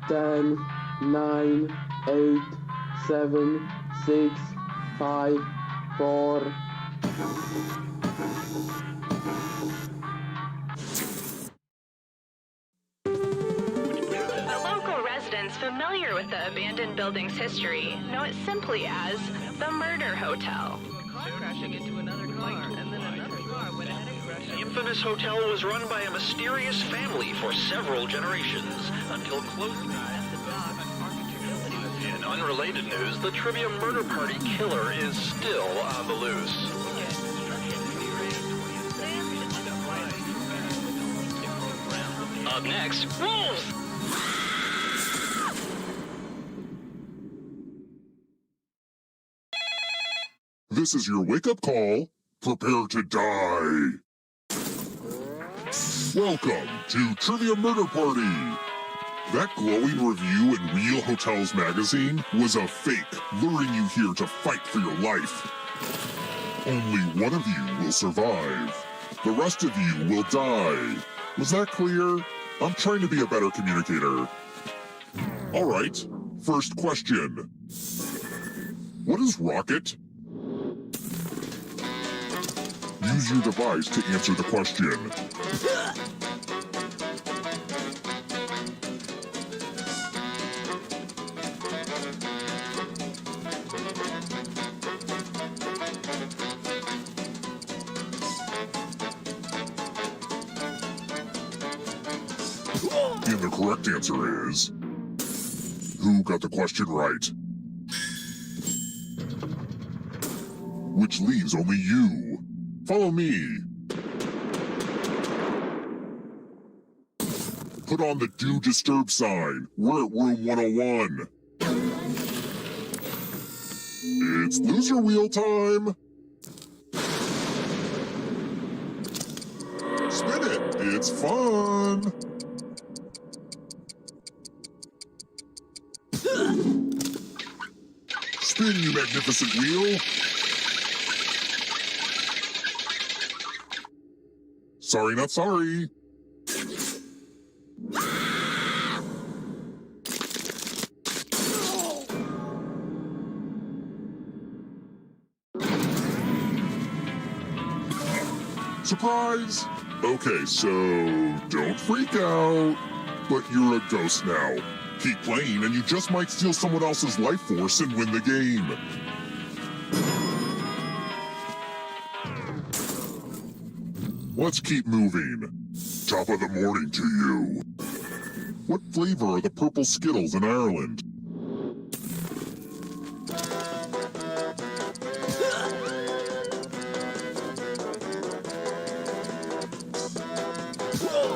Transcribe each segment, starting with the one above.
10, 9, 8, 7, 6, 5, 4. The local residents familiar with the abandoned building's history know it simply as the Murder Hotel. Crashing into another car, and then another car went ahead and crashed. The infamous hotel was run by a mysterious family for several generations until close. In unrelated news, the trivia murder party killer is still on the loose. Up next, wolves! This is your wake-up call. Prepare to die. Welcome to Trivia Murder Party. That glowing review in Real Hotels magazine was a fake, luring you here to fight for your life. Only one of you will survive. The rest of you will die. Was that clear? I'm trying to be a better communicator. All right, first question. What is rocket? Use your device to answer the question. And the correct answer is... Who got the question right? Which leaves only you. Follow me. Put on the Do Disturb sign. We're at room 101. It's loser wheel time. Spin it. It's fun. Spin, you magnificent wheel. Sorry, not sorry. Surprise! Okay, so don't freak out. But you're a ghost now. Keep playing and you just might steal someone else's life force and win the game. Let's keep moving. Top of the morning to you. What flavor are the purple Skittles in Ireland?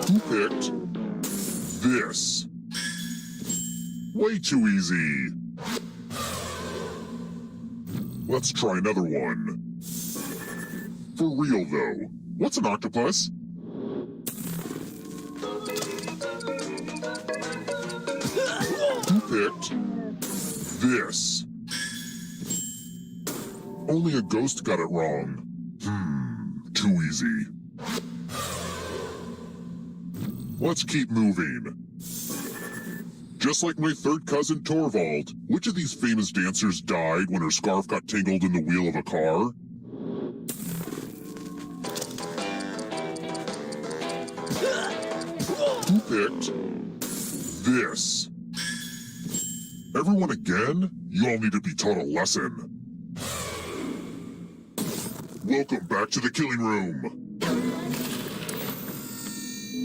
Who picked this? Way too easy. Let's try another one. For real though. What's an octopus? Who picked this? Only a ghost got it wrong. Too easy. Let's keep moving. Just like my third cousin Torvald, which of these famous dancers died when her scarf got tangled in the wheel of a car? Who picked this? Everyone again? You all need to be taught a lesson. Welcome back to the killing room.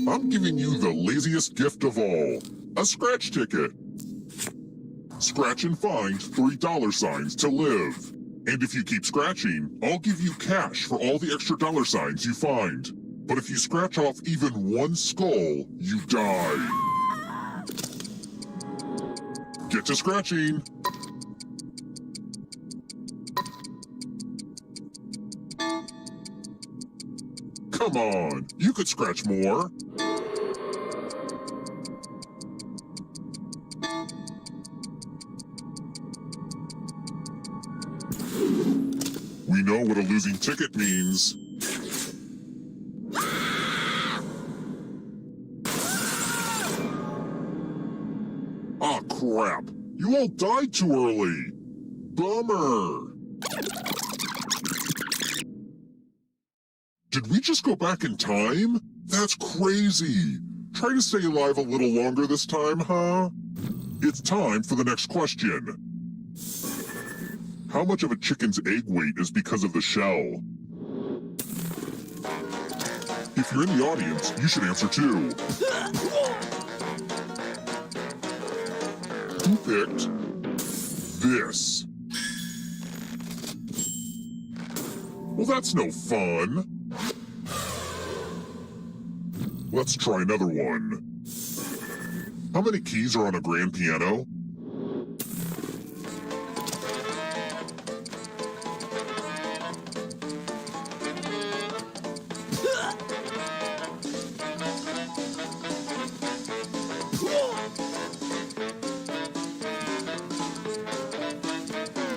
I'm giving you the laziest gift of all, a scratch ticket. Scratch and find $3 signs to live. And if you keep scratching, I'll give you cash for all the extra dollar signs you find. But if you scratch off even one skull, you die. Get to scratching. Come on, you could scratch more. We know what a losing ticket means. crap! You all died too early! Bummer! Did we just go back in time? That's crazy! Try to stay alive a little longer this time, huh? It's time for the next question. How much of a chicken's egg weight is because of the shell? If you're in the audience, you should answer too. Who picked this? Well, that's no fun. Let's try another one. How many keys are on a grand piano?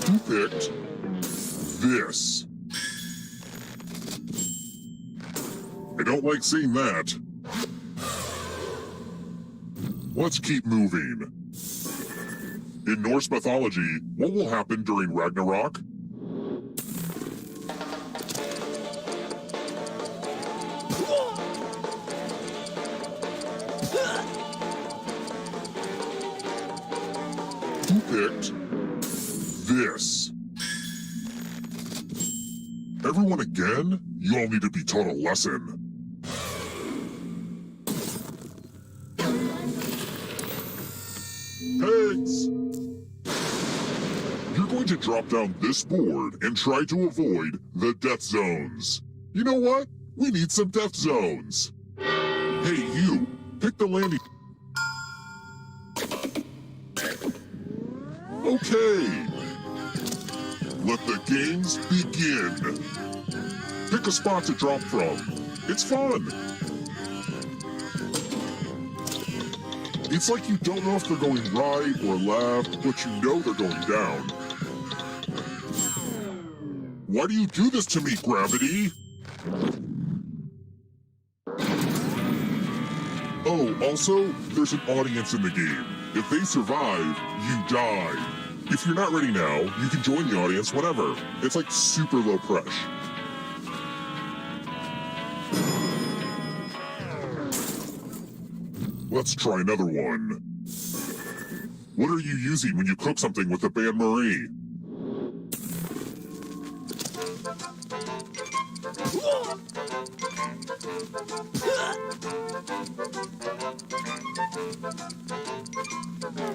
Who picked this? I don't like seeing that. Let's keep moving. In Norse mythology, what will happen during Ragnarok? Who picked this? Everyone again? You all need to be taught a lesson. Pigs! You're going to drop down this board and try to avoid the death zones. You know what? We need some death zones. Hey, you! Pick the landing... Okay! Let the games begin! Pick a spot to drop from. It's fun! It's like you don't know if they're going right or left, but you know they're going down. Why do you do this to me, Gravity? Oh, also, there's an audience in the game. If they survive, you die. If you're not ready now, you can join the audience whenever. It's like super low pressure. Let's try another one. What are you using when you cook something with the bain marie?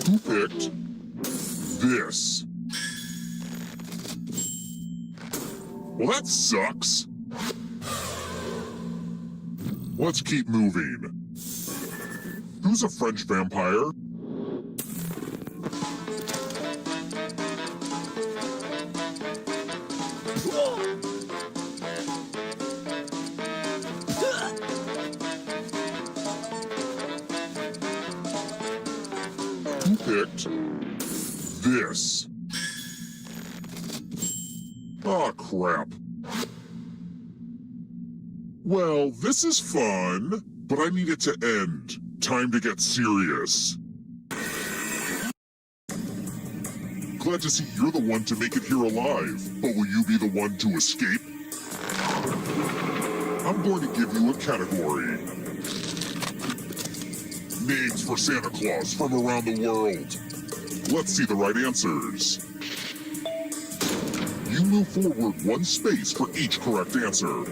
Who picked this? Well, that sucks. Let's keep moving. Who's a French vampire? Who picked this? Aw, crap. Well, this is fun, but I need it to end. Time to get serious. Glad to see you're the one to make it here alive, but will you be the one to escape? I'm going to give you a category. Names for Santa Claus from around the world. Let's see the right answers. You move forward one space for each correct answer.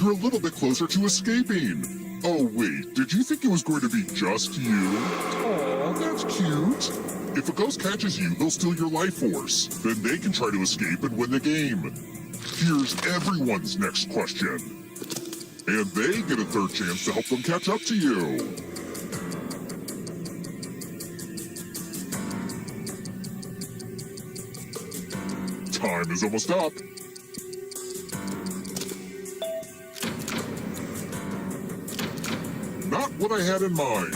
You're a little bit closer to escaping. Oh wait, did you think it was going to be just you? Aw, that's cute. If a ghost catches you, they'll steal your life force. Then they can try to escape and win the game. Here's everyone's next question. And they get a third chance to help them catch up to you. Time is almost up. Not what I had in mind.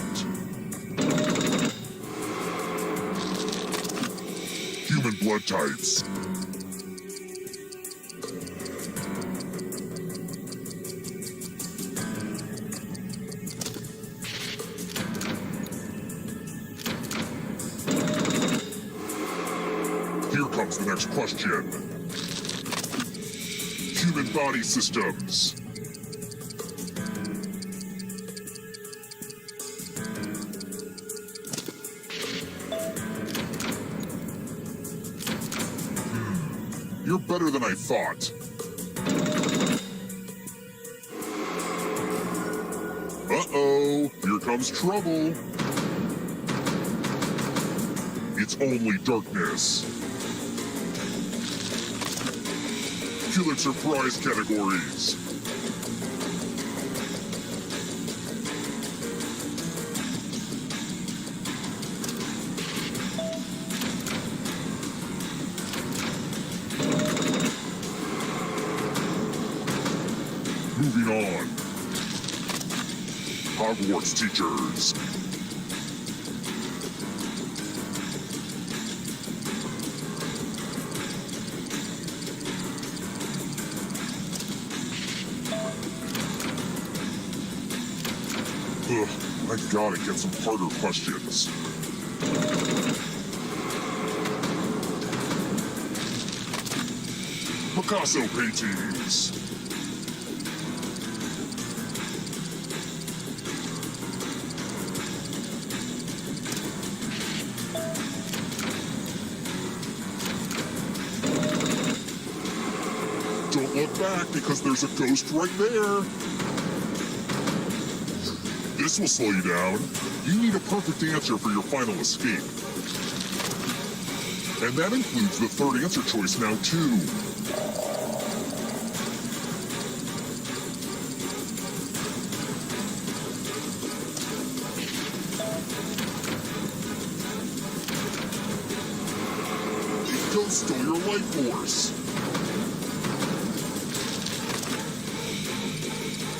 Human blood types. Here comes the next question. Human body systems. You're better than I thought. Uh-oh, here comes trouble. It's only darkness. Pulitzer Prize categories. Moving on. Hogwarts teachers. Ugh, I gotta get some harder questions. Picasso paintings. Don't look back because there's a ghost right there. This will slow you down. You need a perfect answer for your final escape. And that includes the third answer choice now, too. The ghost stole your life force.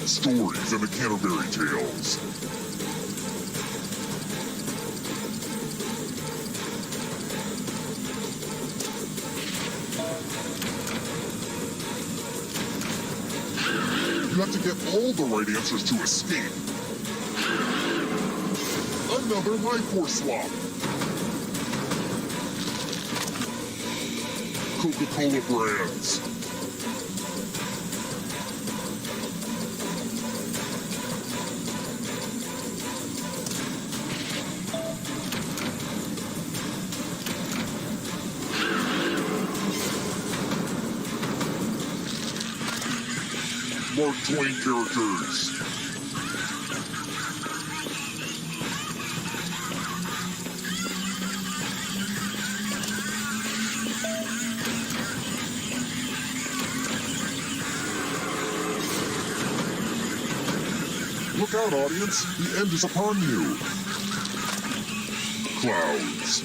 Stories and the Canterbury Tales. You have to get all the right answers to escape. Another life force swap. Coca-Cola brands. Mark Twain characters. Look out, audience. The end is upon you. Clouds.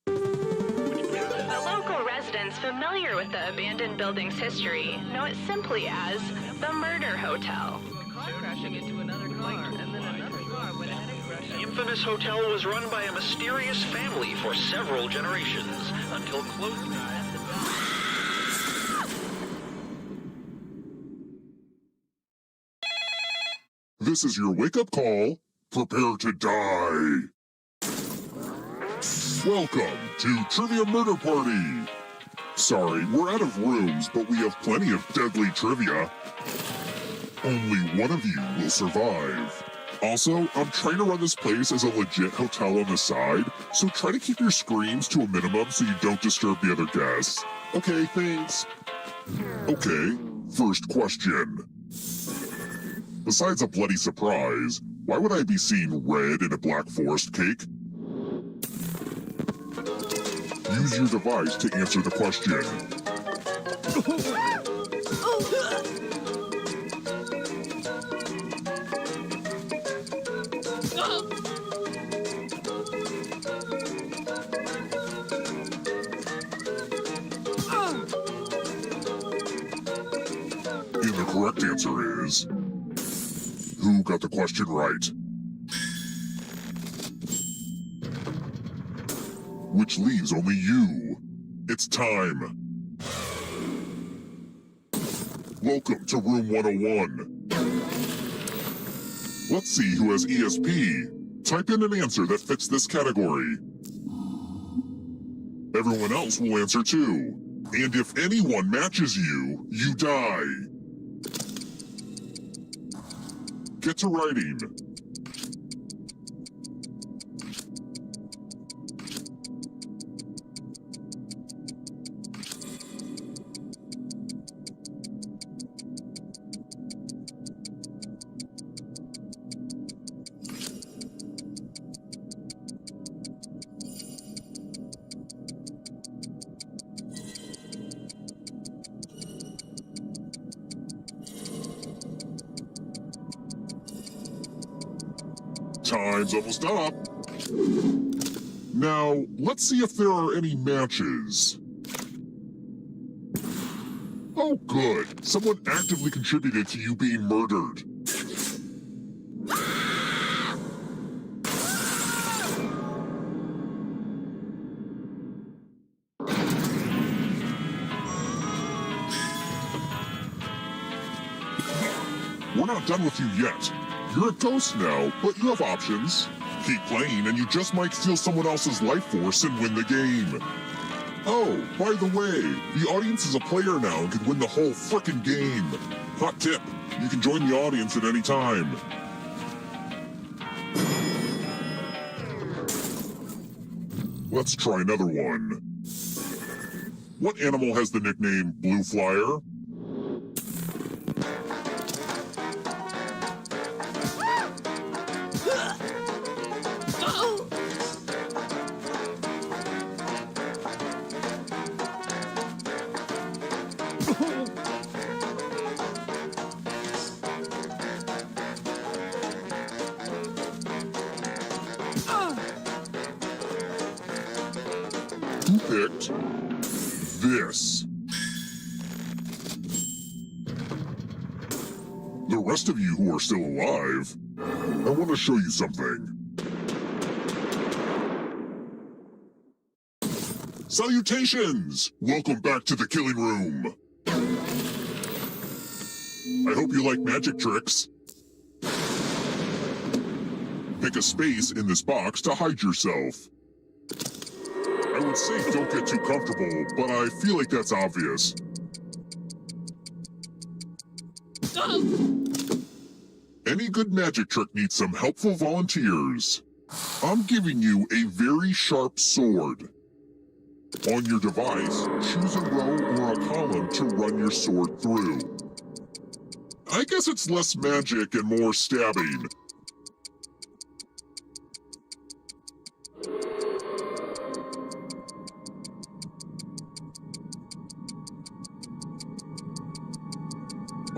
The local residents familiar with the abandoned building's history know it simply as the Murder Hotel. Car crashing into another car, and then another car went ahead and crashed. The infamous hotel was run by a mysterious family for several generations until close. This is your wake-up call. Prepare to die. Welcome to Trivia Murder Party. Sorry, we're out of rooms, but we have plenty of deadly trivia. Only one of you will survive. Also, I'm trying to run this place as a legit hotel on the side, so try to keep your screams to a minimum so you don't disturb the other guests. Okay, thanks. Okay, first question. Besides a bloody surprise, why would I be seeing red in a Black Forest cake? Use your device to answer the question. And the correct answer is... Who got the question right? Which leaves only you. It's time. Welcome to Room 101. Let's see who has ESP. Type in an answer that fits this category. Everyone else will answer too. And if anyone matches you, you die. Get to writing. Time's almost up. Now, let's see if there are any matches. Oh, good. Someone actively contributed to you being murdered. We're not done with you yet. You're a ghost now, but you have options. Keep playing and you just might steal someone else's life force and win the game. Oh, by the way, the audience is a player now and can win the whole frickin' game. Hot tip, you can join the audience at any time. Let's try another one. What animal has the nickname Blue Flyer? Who picked this? The rest of you who are still alive, I want to show you something. Salutations! Welcome back to the killing room. I hope you like magic tricks. Pick a space in this box to hide yourself. I would say don't get too comfortable, but I feel like that's obvious. Any good magic trick needs some helpful volunteers. I'm giving you a very sharp sword. On your device, choose a row or a column to run your sword through. I guess it's less magic and more stabbing.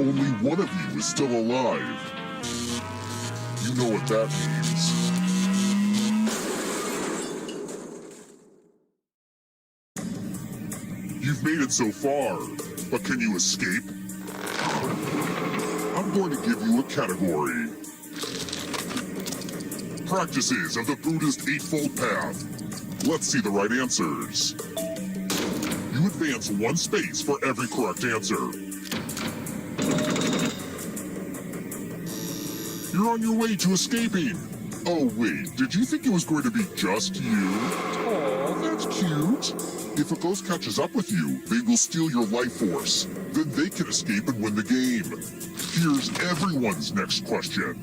Only one of you is still alive. You know what that means. You've made it so far, but can you escape? I'm going to give you a category. Practices of the Buddhist Eightfold Path. Let's see the right answers. You advance 1 space for every correct answer. You're on your way to escaping. Oh wait, did you think it was going to be just you? Aw, that's cute. If a ghost catches up with you, they will steal your life force. Then they can escape and win the game. Here's everyone's next question.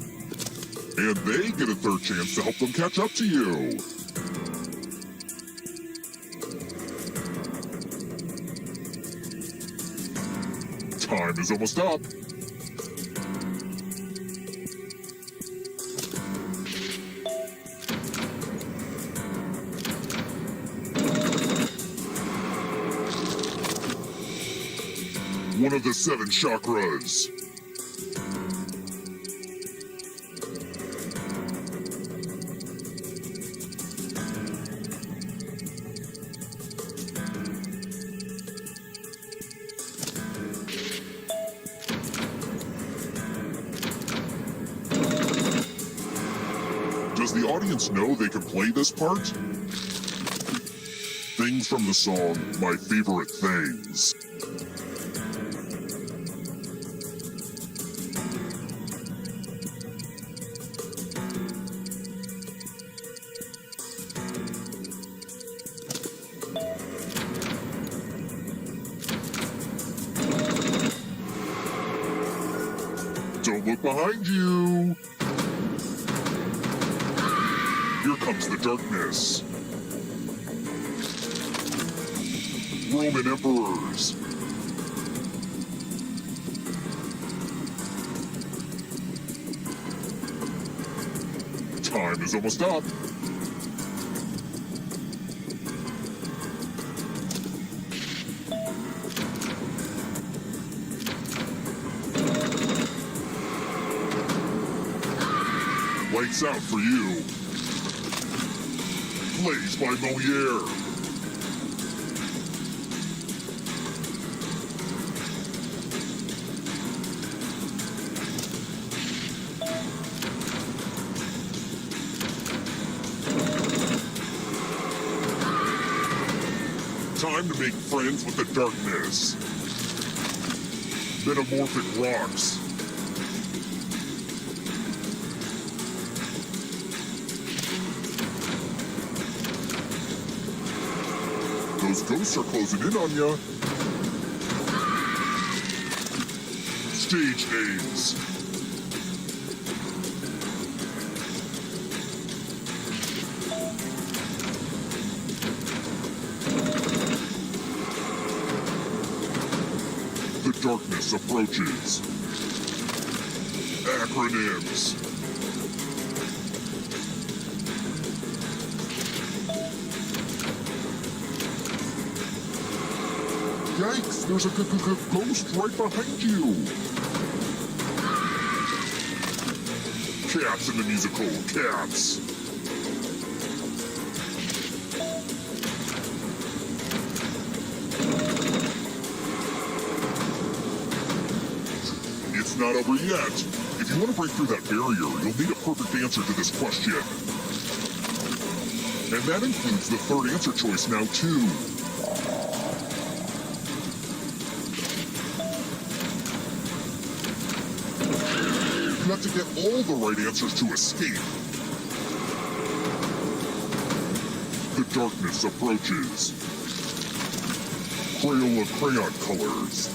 And they get a 3rd chance to help them catch up to you. Time is almost up. One of the 7 chakras. Does the audience know they can play this part? Things from the song, My Favorite Things. Don't look behind you! Here comes the darkness. Roman emperors. Time is almost up. Lights out for you. Plays by Moliere. Time to make friends with the darkness. Metamorphic rocks. Those ghosts are closing in on ya. Stage names. The darkness approaches. Acronyms. Yikes, there's a ghost right behind you. Cats in the musical, Cats. It's not over yet. If you want to break through that barrier, you'll need a perfect answer to this question. And that includes the 3rd answer choice now, too. You have to get all the right answers to escape. The darkness approaches. Crayola crayon colors.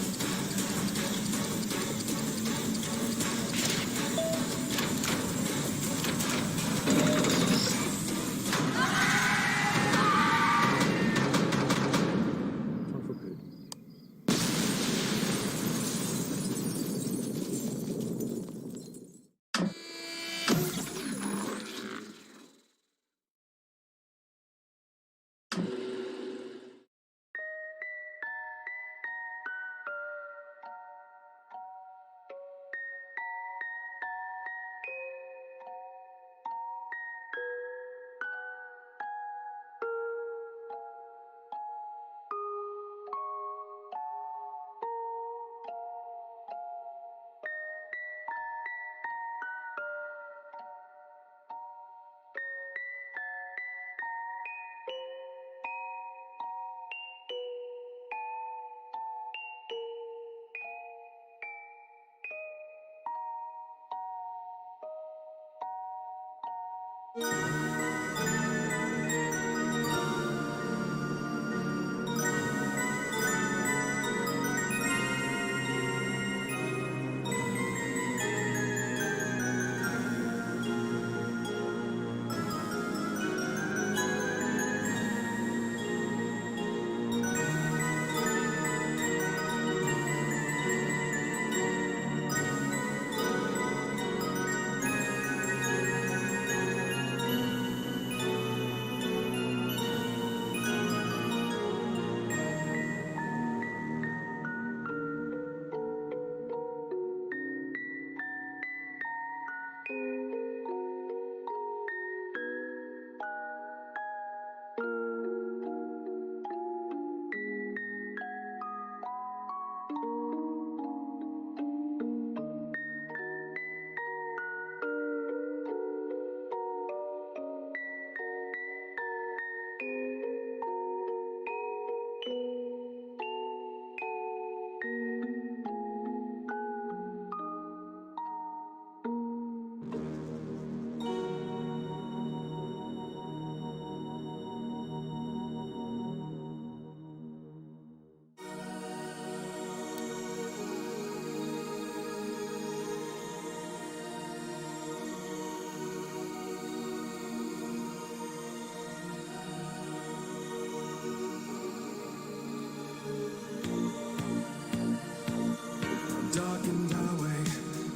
Darkened highway,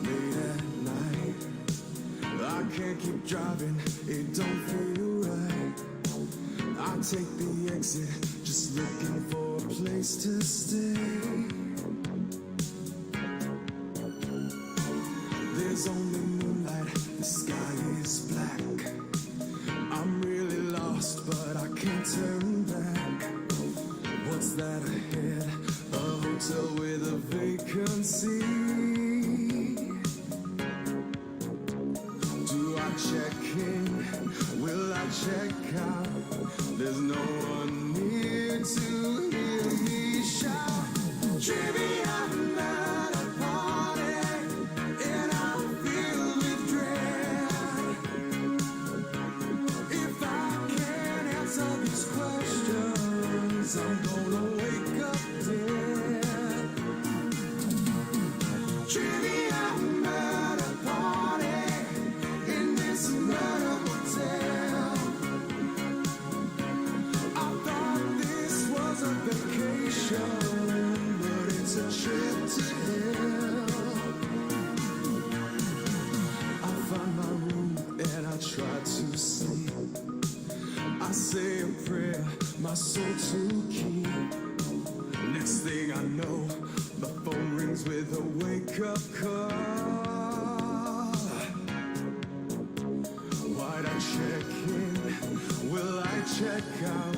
late at night. I can't keep driving, it don't feel right. I take the exit, just looking for a place to stay. There's only moonlight, the sky is black. I'm really lost, but I can't turn back. What's that ahead? A hotel with a vacancy. Do I check in? Will I check out? There's no one near to hear me shout. Trivia, I'm at a party, and I'm filled with dread. If I can't answer these questions, I'm gonna wake up dead. Trivia, I'm at a party in this murder hotel. I thought this was a vacation, but it's a trip to hell. I find my room and I try to sleep. I say a prayer, my soul to keep. Next thing I know, the phone rings with a wake-up call. Why'd I check in? Will I check out?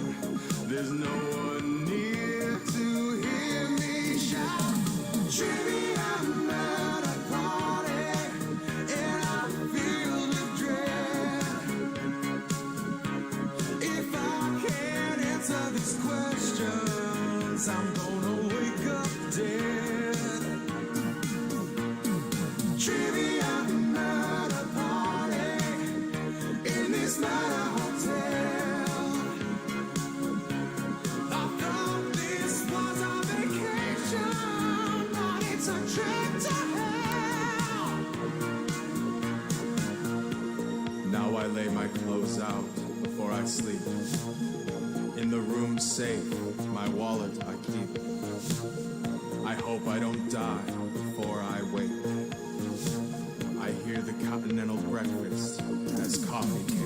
There's no one near to hear me shout. Trivia, I'm at a party, and I feel the dread. If I can't answer these questions, I'm gonna wake up dead. Trivia, I'm at a party in this murder hotel. I thought this was a vacation, but it's a trip to hell. Now I lay my clothes out before I sleep. In the room safe, my wallet I keep. I hope I don't die before I wake. I hear the continental breakfast as coffee cake.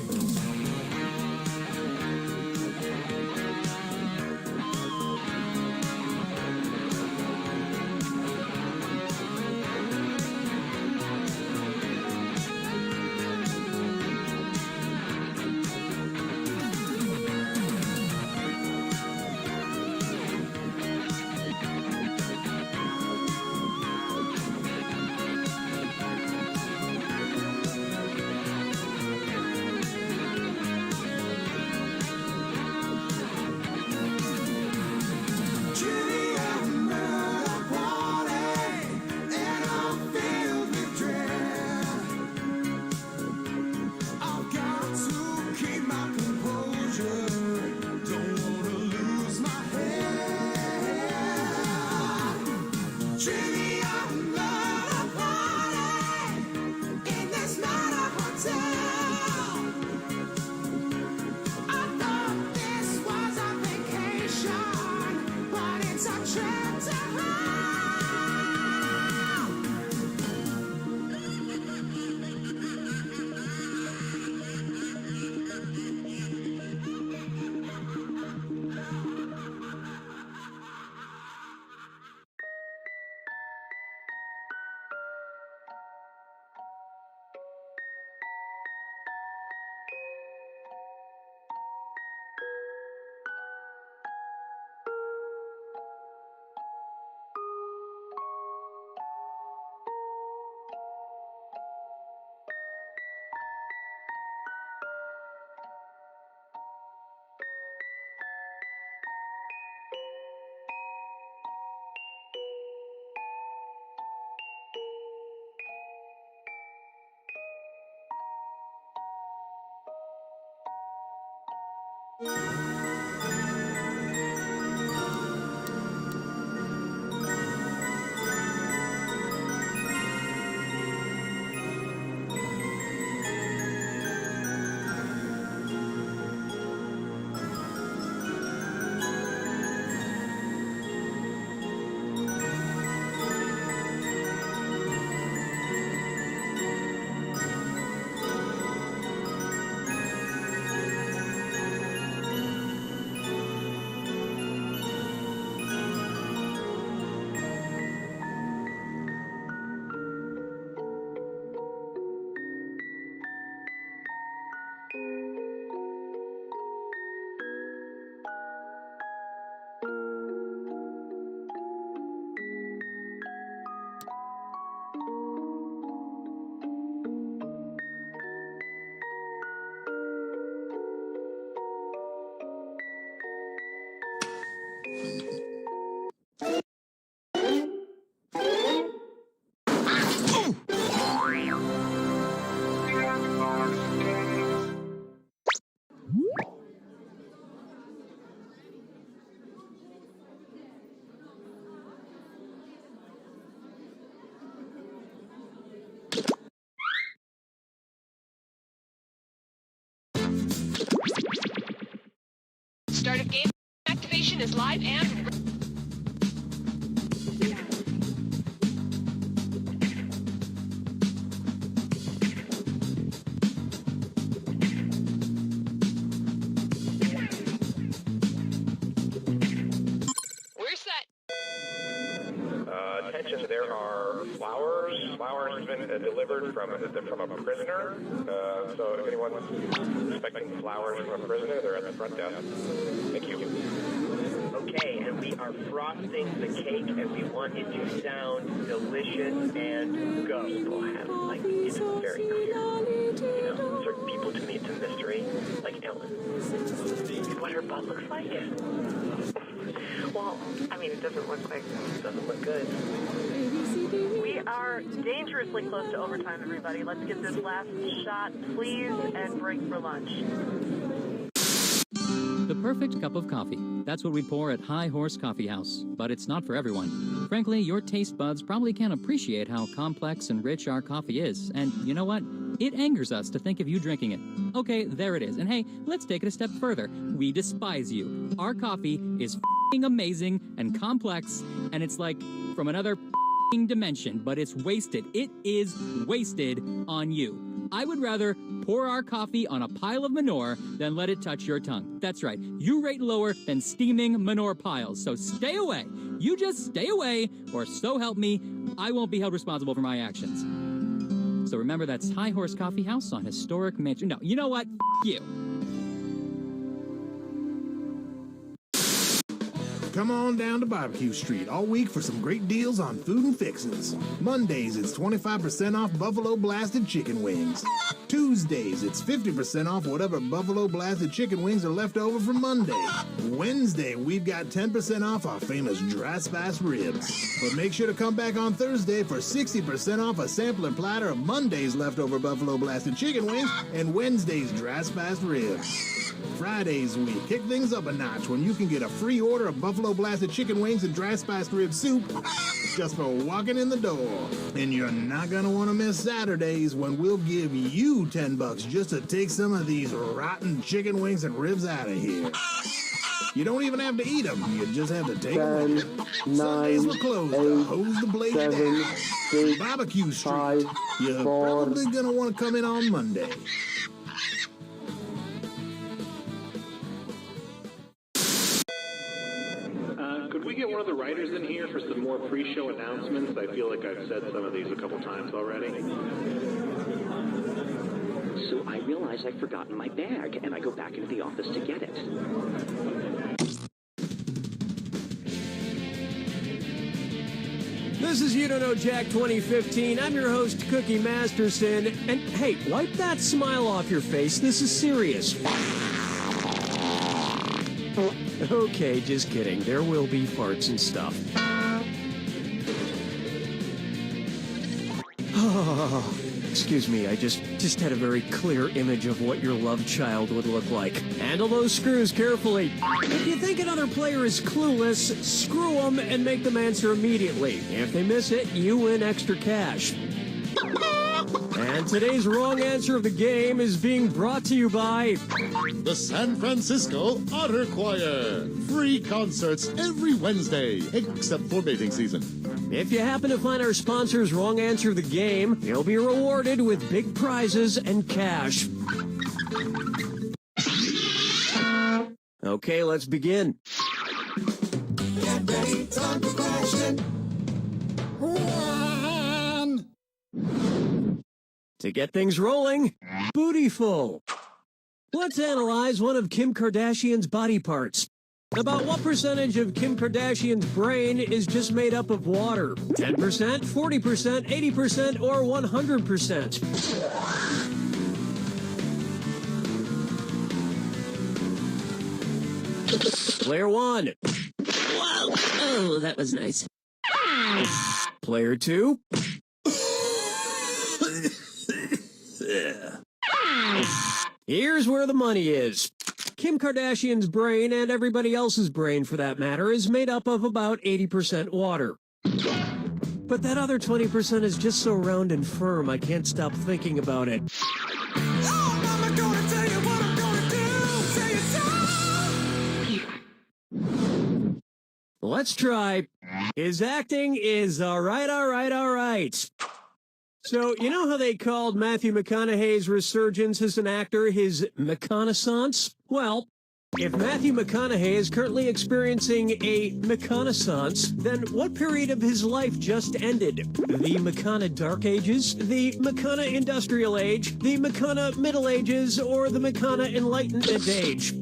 Start of game activation is live and... We're set. Attention, there are flowers. Flowers have been delivered from a prisoner. So if anyone's expecting flowers from a prisoner, they're at the front desk. Thank you. Okay, and we are frosting the cake, and we want it to sound delicious and go. People have, like, it's very clear. You know, certain people, to me, it's a mystery, like Ellen. What her butt looks like? Well, I mean, it doesn't look good. We are dangerously close to overtime, everybody. Let's get this last shot, please, and break for lunch. The perfect cup of coffee. That's what we pour at High Horse Coffee House. But it's not for everyone. Frankly, your taste buds probably can't appreciate how complex and rich our coffee is. And you know what? It angers us to think of you drinking it. Okay, there it is. And hey, let's take it a step further. We despise you. Our coffee is f***ing amazing and complex, and it's like from another f***ing dimension, but it's wasted. It is wasted on you. I would rather pour our coffee on a pile of manure than let it touch your tongue. That's right. You rate lower than steaming manure piles, so stay away. You just stay away, or so help me, I won't be held responsible for my actions. So remember, that's High Horse Coffee House on Historic Mansion. No, you know what? F*** you. Come on down to Barbecue Street all week for some great deals on food and fixins'. Mondays, it's 25% off Buffalo Blasted Chicken Wings. Tuesdays, it's 50% off whatever Buffalo Blasted Chicken Wings are left over from Monday. Wednesday, we've got 10% off our famous dry spice ribs. But make sure to come back on Thursday for 60% off a sampler platter of Monday's leftover Buffalo Blasted Chicken Wings and Wednesday's dry spice ribs. Fridays, we kick things up a notch when you can get a free order of Buffalo Blasted Chicken Wings and dry spiced rib soup just for walking in the door. And you're not gonna want to miss Saturdays when we'll give you $10 just to take some of these rotten chicken wings and ribs out of here. You don't even have to eat them, you just have to take them. 10, 9, Sundays we're closed 8, to hose the blade 7, down. 6, Barbecue Street. 5, You're 4. probably gonna want to come in on Monday. Could we get one of the writers in here for some more pre-show announcements? I feel like I've said some of these a couple times already. So I realize I've forgotten my bag, and I go back into the office to get it. This is You Don't Know Jack 2015. I'm your host, Cookie Masterson. And hey, wipe that smile off your face. This is serious. Okay, just kidding. There will be farts and stuff. Excuse me, I just had a very clear image of what your love child would look like. Handle those screws carefully. If you think another player is clueless, screw them and make them answer immediately. If they miss it, you win extra cash. And today's wrong answer of the game is being brought to you by the San Francisco Otter Choir. Free concerts every Wednesday, except for mating season. If you happen to find our sponsor's wrong answer of the game, you'll be rewarded with big prizes and cash. Okay, let's begin. Get ready, time for question 1. To get things rolling, Bootyful. Let's analyze one of Kim Kardashian's body parts. About what percentage of Kim Kardashian's brain is just made up of water? 10%, 40%, 80%, or 100%? Player 1. Whoa! Oh, that was nice. Player 2. Here's where the money is. Kim Kardashian's brain, and everybody else's brain for that matter, is made up of about 80% water. But that other 20% is just so round and firm, I can't stop thinking about it. Let's try. His acting is alright. So, you know how they called Matthew McConaughey's resurgence as an actor his McConaissance? Well, if Matthew McConaughey is currently experiencing a McConaissance, then what period of his life just ended? The McCona Dark Ages, the McCona Industrial Age, the McCona Middle Ages, or the McCona Enlightenment Age?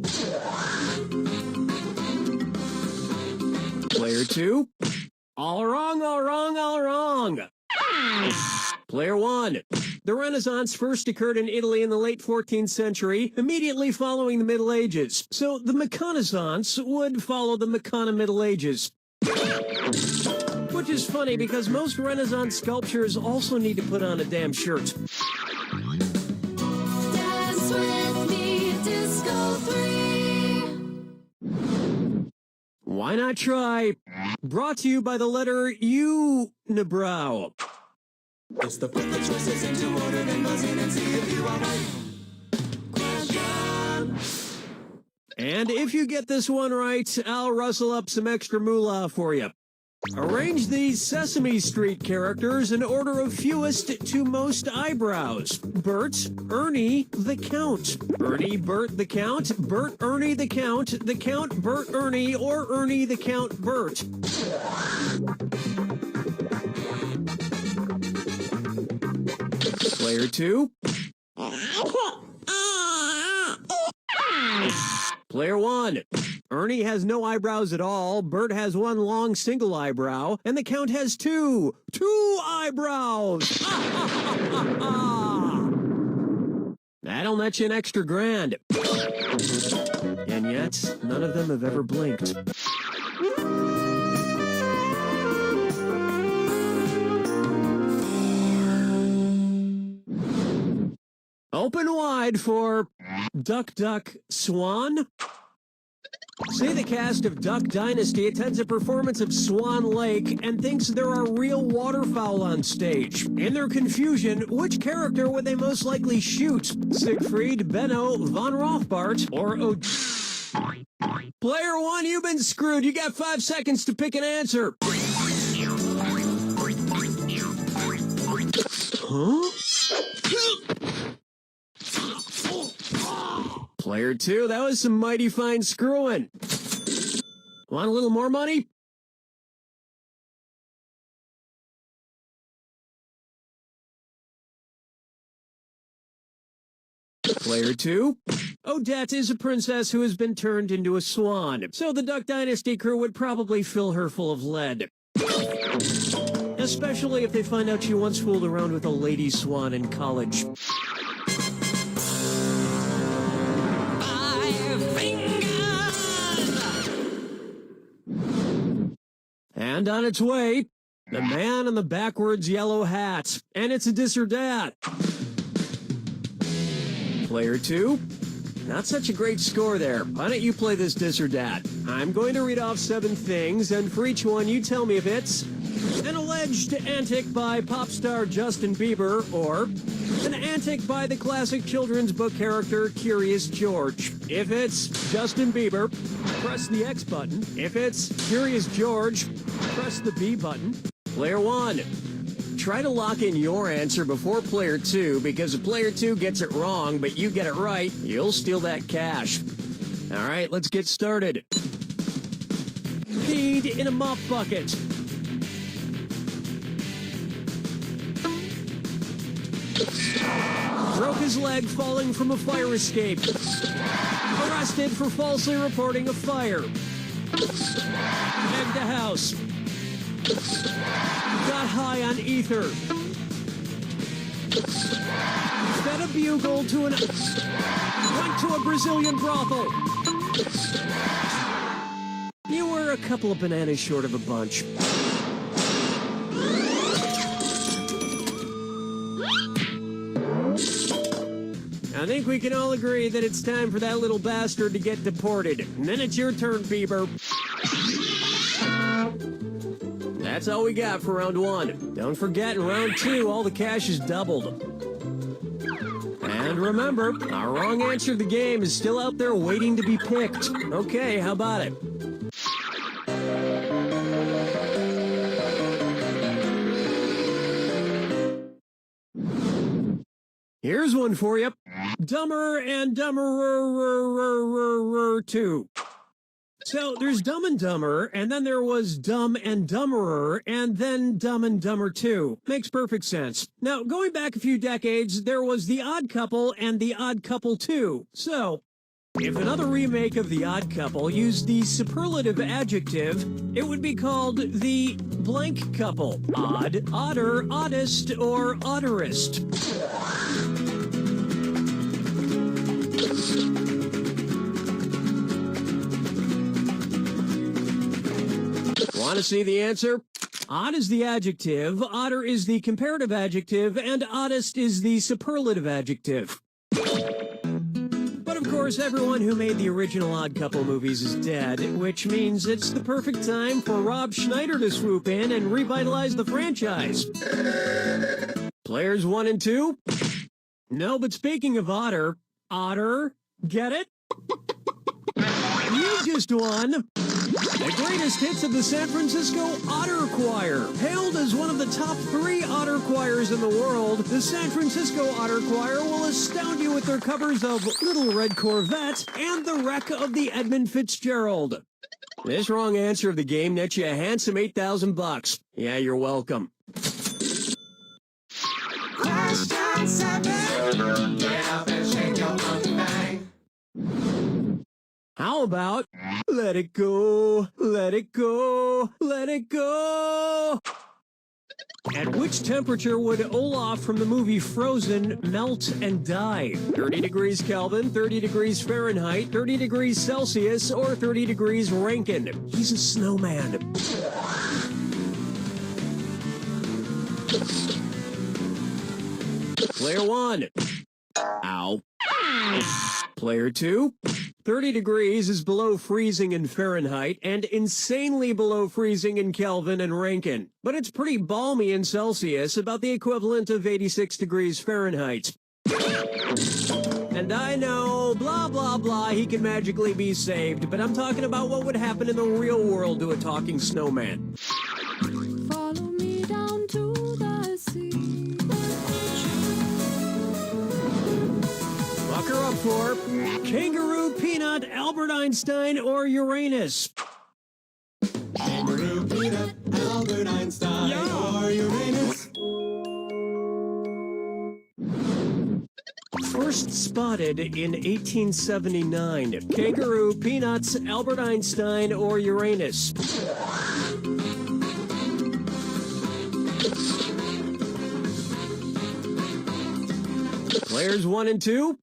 Player 2. All wrong. Player 1. The Renaissance first occurred in Italy in the late 14th century, immediately following the Middle Ages. So the McConaissance would follow the McCona Middle Ages. Which is funny because most Renaissance sculptures also need to put on a damn shirt. Dance with me, Disco 3. Why not try? Brought to you by the letter U-nibrow. It's the put the choices into order, then buzz in and see if you are right. Question. And if you get this one right, I'll rustle up some extra moolah for you. Arrange these Sesame Street characters in order of fewest to most eyebrows. Bert, Ernie, the Count. Ernie, Bert, the Count. Bert, Ernie, the Count. The Count, Bert, Ernie, or Ernie, the Count, Bert. Player 2. Player 1. Ernie has no eyebrows at all, Bert has one long single eyebrow, and the Count has two eyebrows! That'll net you an extra grand. And yet, none of them have ever blinked. Open wide for Duck, Duck, Swan. Say the cast of Duck Dynasty attends a performance of Swan Lake and thinks there are real waterfowl on stage. In their confusion, which character would they most likely shoot? Siegfried, Benno, Von Rothbart, or Player 1, you've been screwed. You got 5 seconds to pick an answer. Huh? Player 2, that was some mighty fine screwing. Want a little more money? Player 2, Odette is a princess who has been turned into a swan, so the Duck Dynasty crew would probably fill her full of lead. Especially if they find out she once fooled around with a lady swan in college. And on its way, The man in the backwards yellow hat. And it's a dis or dat. Player 2. Not such a great score there. Why don't you play this dis or dat? I'm going to read off 7 things, and for each one you tell me if it's an alleged antic by pop star Justin Bieber, or an antic by the classic children's book character Curious George. If it's Justin Bieber, press the X button. If it's Curious George, press the B button. Player 1. Try to lock in your answer before player 2, because if player 2 gets it wrong, but you get it right, you'll steal that cash. All right, let's get started. Peed in a mop bucket. Broke his leg falling from a fire escape. Arrested for falsely reporting a fire. Egged a house. Got high on ether. Fed a bugle to an... Went to a Brazilian brothel. You were a couple of bananas short of a bunch. I think we can all agree that it's time for that little bastard to get deported. And then it's your turn, Bieber. That's all we got for round 1. Don't forget, in round 2, all the cash is doubled. And remember, our wrong answer to the game is still out there waiting to be picked. Okay, how about it? Here's one for you. Dumber and Dumberer 2. So there's Dumb and Dumber, and then there was Dumb and Dumberer, and then Dumb and Dumber 2. Makes perfect sense. Now, going back a few decades, there was The Odd Couple and The Odd Couple 2. So, if another remake of The Odd Couple used the superlative adjective, it would be called The Blank Couple. Odd, odder, oddest, or odderest. Want to see the answer? Odd is the adjective, odder is the comparative adjective, and oddest is the superlative adjective. But of course, everyone who made the original Odd Couple movies is dead, which means it's the perfect time for Rob Schneider to swoop in and revitalize the franchise. Players 1 and 2? No, but speaking of otter, get it? You just won! The greatest hits of the San Francisco Otter Choir. Hailed as one of the top 3 otter choirs in the world, the San Francisco Otter Choir will astound you with their covers of Little Red Corvette and The Wreck of the Edmund Fitzgerald. This wrong answer of the game nets you a handsome $8,000. Yeah, you're welcome. Question 7. Get up and shake your monkey bang. How about let it go, let it go, let it go? At which temperature would Olaf from the movie Frozen melt and die? 30 degrees Kelvin, 30 degrees Fahrenheit, 30 degrees Celsius, or 30 degrees Rankine? He's a snowman. Player 1. Ow. Player 2. 30 degrees is below freezing in Fahrenheit and insanely below freezing in Kelvin and Rankine. But it's pretty balmy in Celsius, about the equivalent of 86 degrees Fahrenheit. And I know, blah, blah, blah, he can magically be saved, but I'm talking about what would happen in the real world to a talking snowman. Follow me down to the sea. Lock her up for Kangaroo, Peanut, Albert Einstein, or Uranus. Kangaroo, Peanut, Albert Einstein, or Uranus. First spotted in 1879. Kangaroo, Peanuts, Albert Einstein, or Uranus. Players 1 and 2?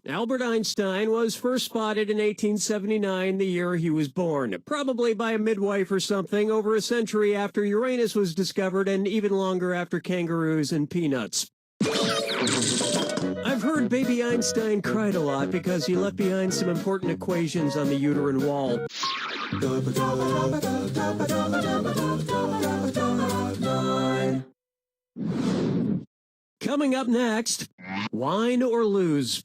Albert Einstein was first spotted in 1879, the year he was born, probably by a midwife or something, over a century after Uranus was discovered and even longer after kangaroos and peanuts. I've heard baby Einstein cried a lot because he left behind some important equations on the uterine wall. Coming up next, wine or lose.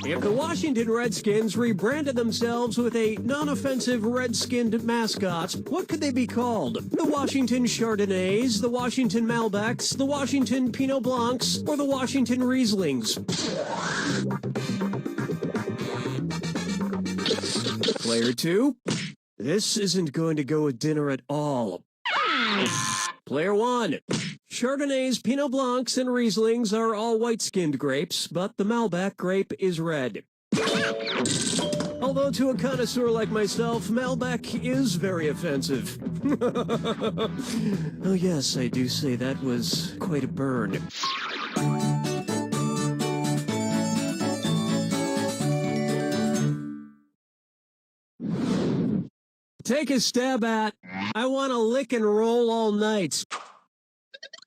If the Washington Redskins rebranded themselves with a non-offensive red-skinned mascot, what could they be called? The Washington Chardonnays, the Washington Malbecs, the Washington Pinot Blancs, or the Washington Rieslings? Player 2, this isn't going to go with dinner at all. Player 1, Chardonnays, Pinot Blancs, and Rieslings are all white-skinned grapes, but the Malbec grape is red. Although to a connoisseur like myself, Malbec is very offensive. Oh yes, I do say that was quite a burn. Take a stab at, I want to lick and roll all night.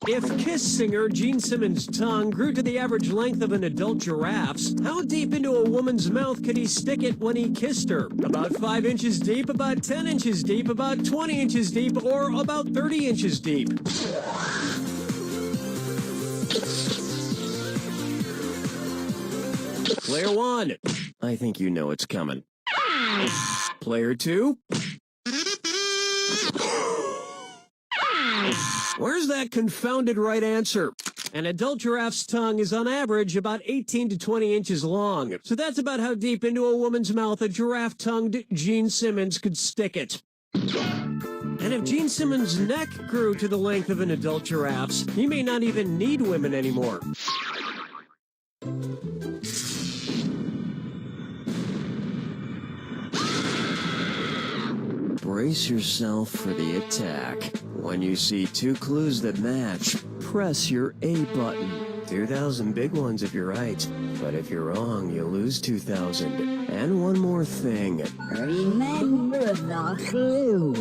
If Kiss singer Gene Simmons' tongue grew to the average length of an adult giraffe's, how deep into a woman's mouth could he stick it when he kissed her? About 5 inches deep, about 10 inches deep, about 20 inches deep, or about 30 inches deep? Player 1, I think you know it's coming. Player 2, where's that confounded right answer? An adult giraffe's tongue is on average about 18 to 20 inches long. So that's about how deep into a woman's mouth a giraffe-tongued Gene Simmons could stick it. And if Gene Simmons' neck grew to the length of an adult giraffe's, he may not even need women anymore. Brace yourself for the attack. When you see 2 clues that match, press your A button. 2,000 big ones if you're right, but if you're wrong, you lose 2,000. And one more thing. Remember the clue.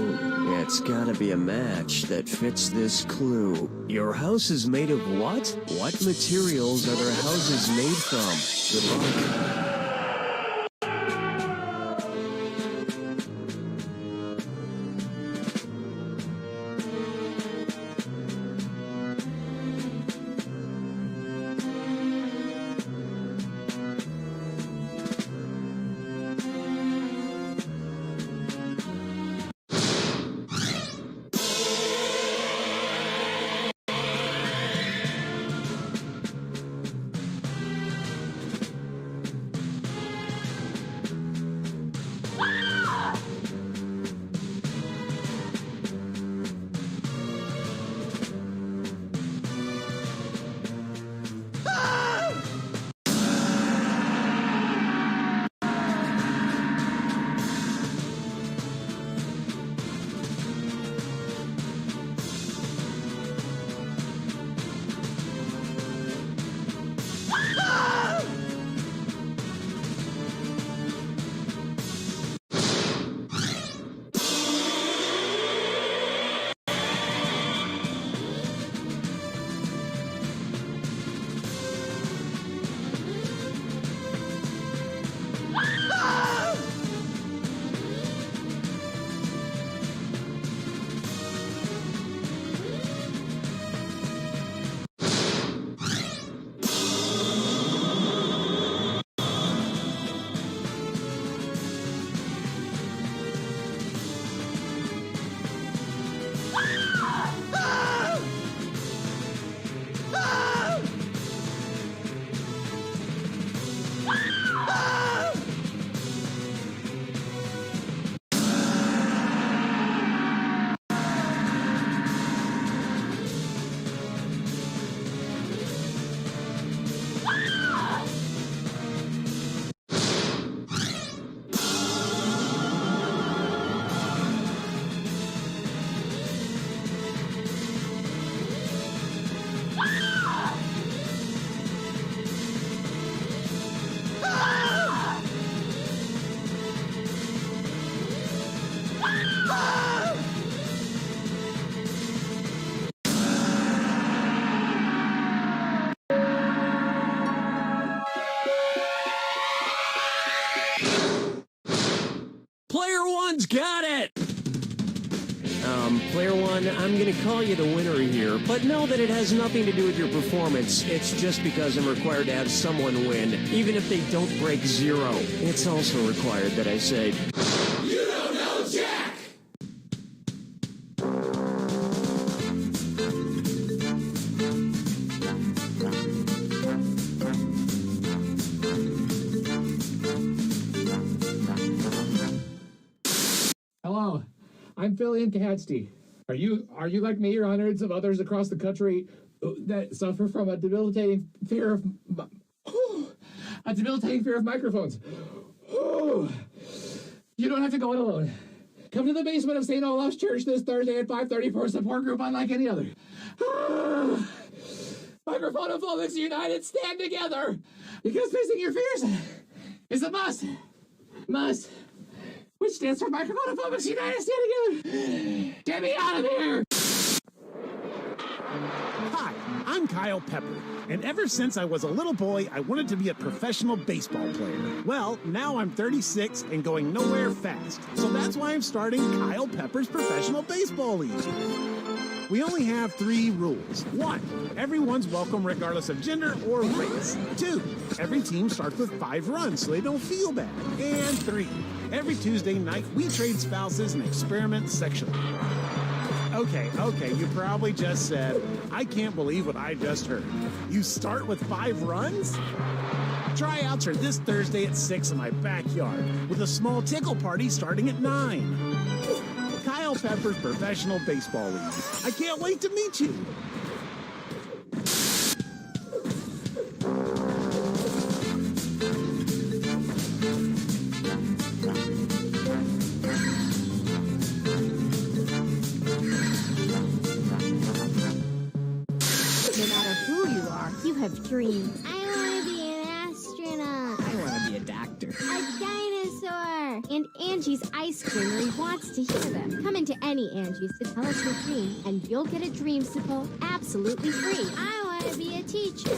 It's gotta be a match that fits this clue. Your house is made of what? What materials are their houses made from? Good luck. got it! Player one, I'm gonna call you the winner here, but know that it has nothing to do with your performance. It's just because I'm required to have someone win, even if they don't break 0. It's also required that I say, You don't know Jack! Hello, I'm Philly and Cadsty. Are you like me or hundreds of others across the country that suffer from a debilitating fear of microphones? You don't have to go it alone. Come to the basement of St. Olaf's Church this Thursday at 5:30 for a support group unlike any other. Microphonophobics United, stand together! Because facing your fears is a must. Must. Which stands for Microphonophobics United, stand together! Get me out of here! Hi, I'm Kyle Pepper, and ever since I was a little boy, I wanted to be a professional baseball player. Well, now I'm 36 and going nowhere fast, so that's why I'm starting Kyle Pepper's Professional Baseball League. We only have 3 rules. 1, everyone's welcome regardless of gender or race. 2, every team starts with 5 runs so they don't feel bad. And 3, every Tuesday night we trade spouses and experiment sexually. Okay, you probably just said, I can't believe what I just heard. You start with 5 runs? Tryouts are this Thursday at 6 in my backyard, with a small tickle party starting at 9. Kyle Pepper's Professional Baseball League. I can't wait to meet you. No matter who you are, you have dreams. I want to be an astronaut. I want to be a doctor. A dinosaur. And Angie's Ice Creamery wants to hear them. Come into any Angie's to tell us your dream, and you'll get a dreamsicle absolutely free. I want to be a teacher.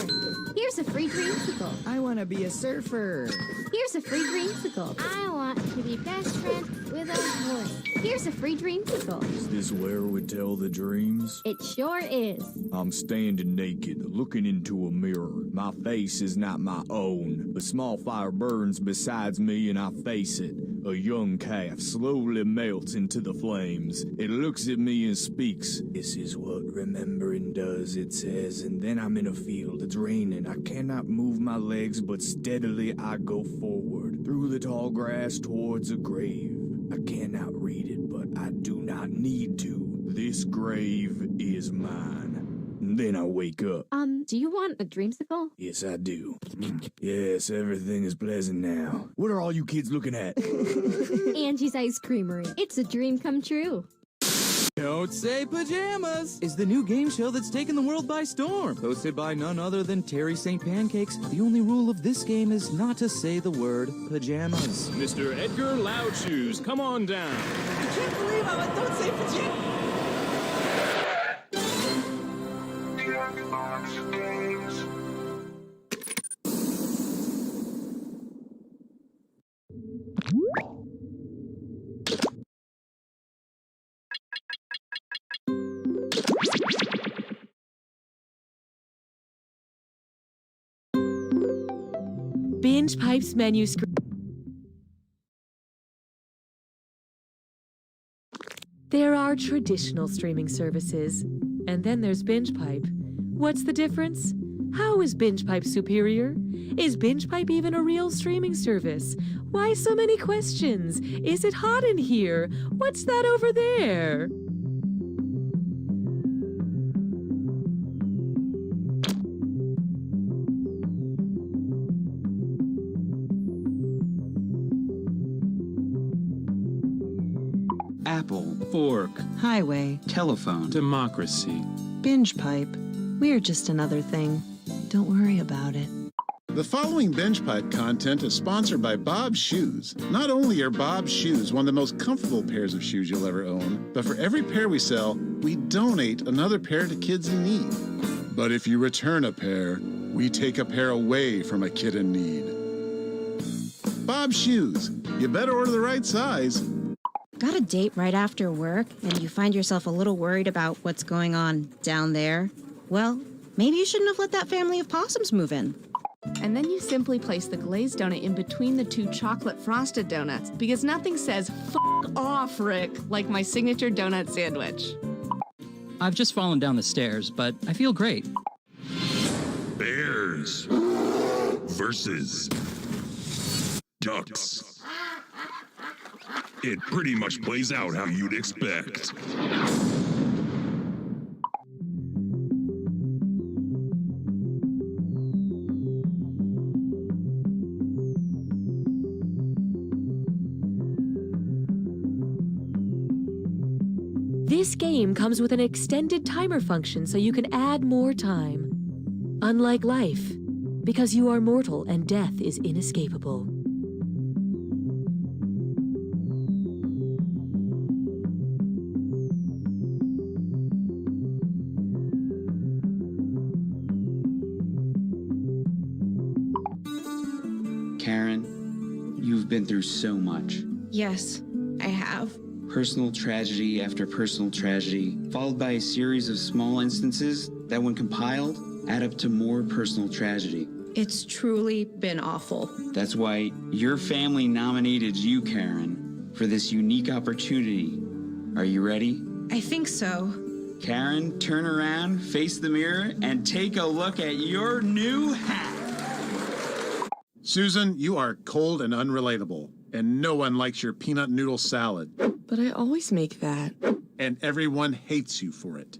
Here's a free dreamsicle. I want to be a surfer. Here's a free dreamsicle. I want to be best friends with a horse. Here's a free dreamsicle. Is this where we tell the dreams? It sure is. I'm standing naked, looking into a mirror. My face is not my own. A small fire burns besides me and I face it. A young calf slowly melts into the flames. It looks at me and speaks. This is what remembering does, it says. And then I'm in a field. It's raining. I cannot move my legs, but steadily I go forward. Through the tall grass towards a grave. I cannot read it, but I do not need to. This grave is mine. And then I wake up. Do you want a dreamsicle? Yes, I do. Yes, everything is pleasant now. What are all you kids looking at? Angie's Ice Creamery. It's a dream come true. Don't Say Pajamas is the new game show that's taken the world by storm. Hosted by none other than Terry St. Pancakes. The only rule of this game is not to say the word pajamas. Mr. Edgar Loudshoes, come on down. I can't believe I went Don't Say Pajamas. Binge Pipe's menu screen. There are traditional streaming services, and then there's Binge Pipe. What's the difference? How is Binge Pipe superior? Is Binge Pipe even a real streaming service? Why so many questions? Is it hot in here? What's that over there? Apple, fork, highway, telephone, democracy. Binge Pipe. We're just another thing. Don't worry about it. The following Binge Pipe content is sponsored by Bob's Shoes. Not only are Bob's Shoes one of the most comfortable pairs of shoes you'll ever own, but for every pair we sell, we donate another pair to kids in need. But if you return a pair, we take a pair away from a kid in need. Bob's Shoes. You better order the right size. Got a date right after work, and you find yourself a little worried about what's going on down there? Well, maybe you shouldn't have let that family of possums move in. And then you simply place the glazed donut in between the two chocolate frosted donuts, because nothing says "F off, Rick" like my signature donut sandwich. I've just fallen down the stairs, but I feel great. Bears versus ducks. It pretty much plays out how you'd expect. This game comes with an extended timer function so you can add more time. Unlike life, because you are mortal and death is inescapable. Karen, you've been through so much. Yes, I have. Personal tragedy after personal tragedy, followed by a series of small instances that, when compiled, add up to more personal tragedy. It's truly been awful. That's why your family nominated you, Karen, for this unique opportunity. Are you ready? I think so. Karen, turn around, face the mirror, and take a look at your new hat. Susan, you are cold and unrelatable, and no one likes your peanut noodle salad. But I always make that. And everyone hates you for it.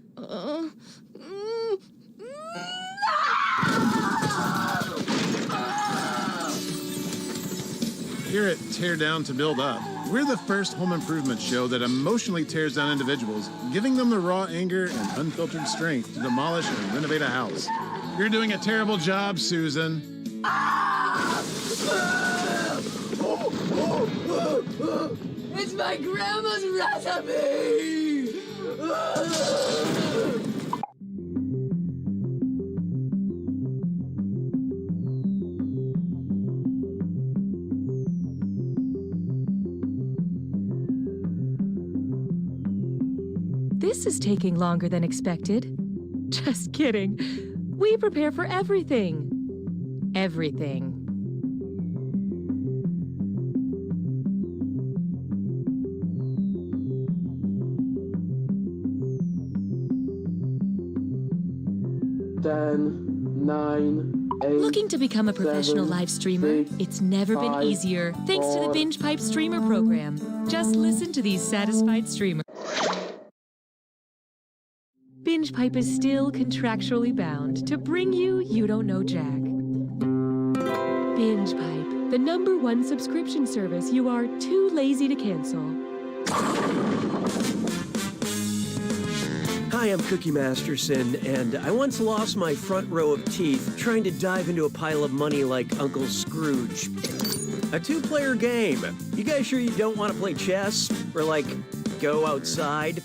Here at Tear Down to Build Up, we're the first home improvement show that emotionally tears down individuals, giving them the raw anger and unfiltered strength to demolish and renovate a house. You're doing a terrible job, Susan. It's my grandma's recipe! This is taking longer than expected. Just kidding. We prepare for everything. Everything. Looking to become a professional live streamer? It's never been easier, thanks to the Binge Pipe Streamer program. Just listen to these satisfied streamers. Binge Pipe is still contractually bound to bring you Don't Know Jack. Binge Pipe, the #1 subscription service you are too lazy to cancel. Hi, I'm Cookie Masterson, and I once lost my front row of teeth trying to dive into a pile of money like Uncle Scrooge. A 2-player game. You guys sure you don't want to play chess? Or, like, go outside?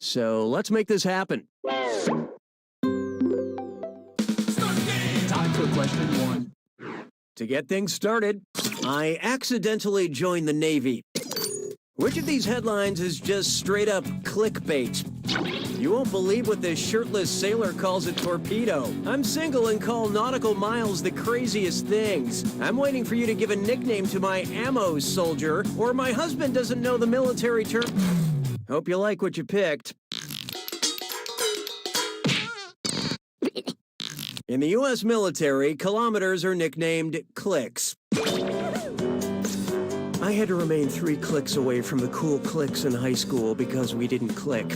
So, let's make this happen. Time for question 1. To get things started, I accidentally joined the Navy. Which of these headlines is just straight up clickbait? You won't believe what this shirtless sailor calls a torpedo. I'm single and call nautical miles the craziest things. I'm waiting for you to give a nickname to my ammo soldier, or my husband doesn't know the military term. Hope you like what you picked. In the U.S. military, kilometers are nicknamed clicks. I had to remain 3 clicks away from the cool cliques in high school because we didn't click.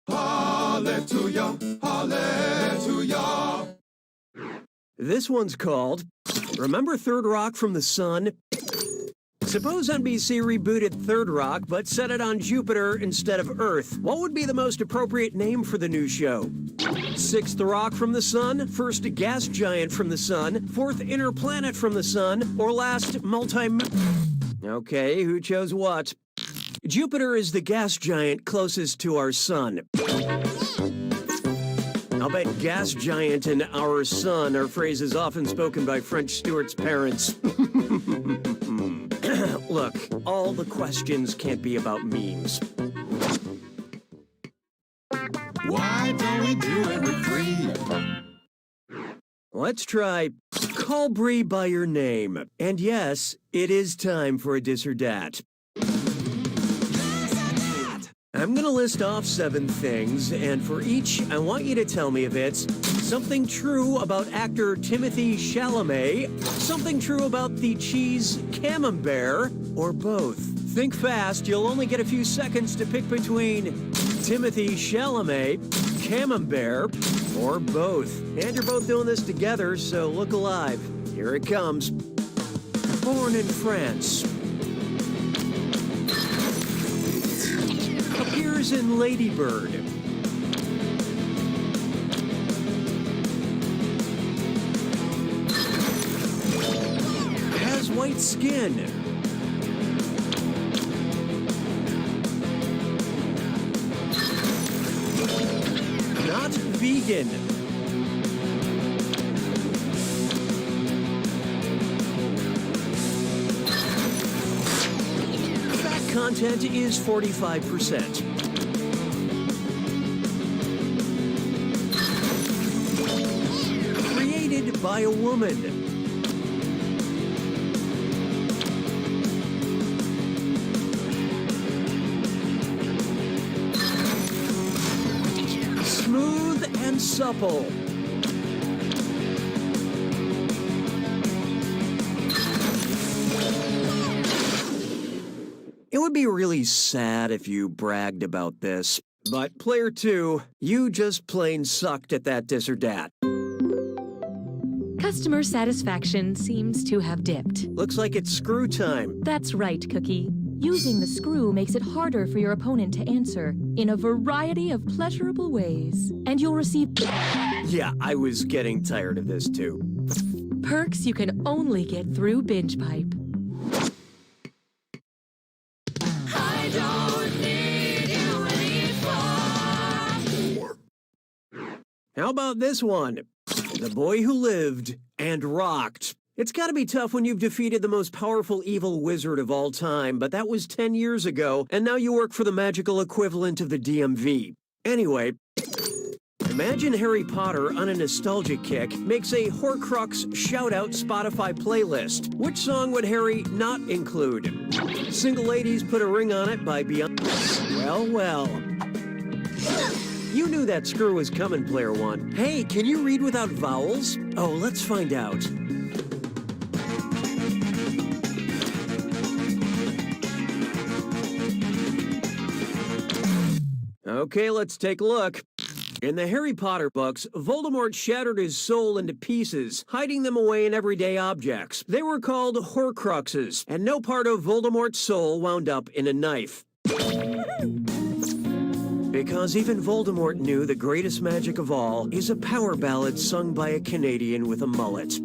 Hallelujah, hallelujah. This one's called, Remember Third Rock from the Sun? Suppose NBC rebooted Third Rock, but set it on Jupiter instead of Earth. What would be the most appropriate name for the new show? 6th rock from the sun, 1st gas giant from the sun, 4th inner planet from the sun, or last Okay, who chose what? Jupiter is the gas giant closest to our sun. I'll bet gas giant and our son are phrases often spoken by French Stewart's parents. Look, all the questions can't be about memes. Why don't we do it with Bree? Let's try call Bree by your name. And yes, it is time for a dis or dat. I'm gonna list off 7 things, and for each, I want you to tell me if it's something true about actor Timothée Chalamet, something true about the cheese camembert, or both. Think fast, you'll only get a few seconds to pick between Timothée Chalamet, camembert, or both. And you're both doing this together, so look alive. Here it comes. Born in France. Appears in Lady Bird. Has white skin. Not vegan. Fat content is 45%. Created by a woman. Smooth and supple. It would be really sad if you bragged about this, but player 2, you just plain sucked at that dis or dat. Customer satisfaction seems to have dipped. Looks like it's screw time. That's right, Cookie. Using the screw makes it harder for your opponent to answer in a variety of pleasurable ways. And you'll receive Yeah, I was getting tired of this too. perks you can only get through Binge Pipe. I don't need you anymore. How about this one? The Boy Who Lived and Rocked. It's gotta be tough when you've defeated the most powerful evil wizard of all time, but that was 10 years ago, and now you work for the magical equivalent of the DMV. Anyway, imagine Harry Potter on a nostalgic kick makes a Horcrux shout-out Spotify playlist. Which song would Harry not include? Single Ladies Put a Ring on It by Beyonce. Well, well. You knew that screw was coming, player 1. Hey, can you read without vowels? Oh, let's find out. Okay, let's take a look. In the Harry Potter books, Voldemort shattered his soul into pieces, hiding them away in everyday objects. They were called Horcruxes, and no part of Voldemort's soul wound up in a knife. Because even Voldemort knew the greatest magic of all is a power ballad sung by a Canadian with a mullet.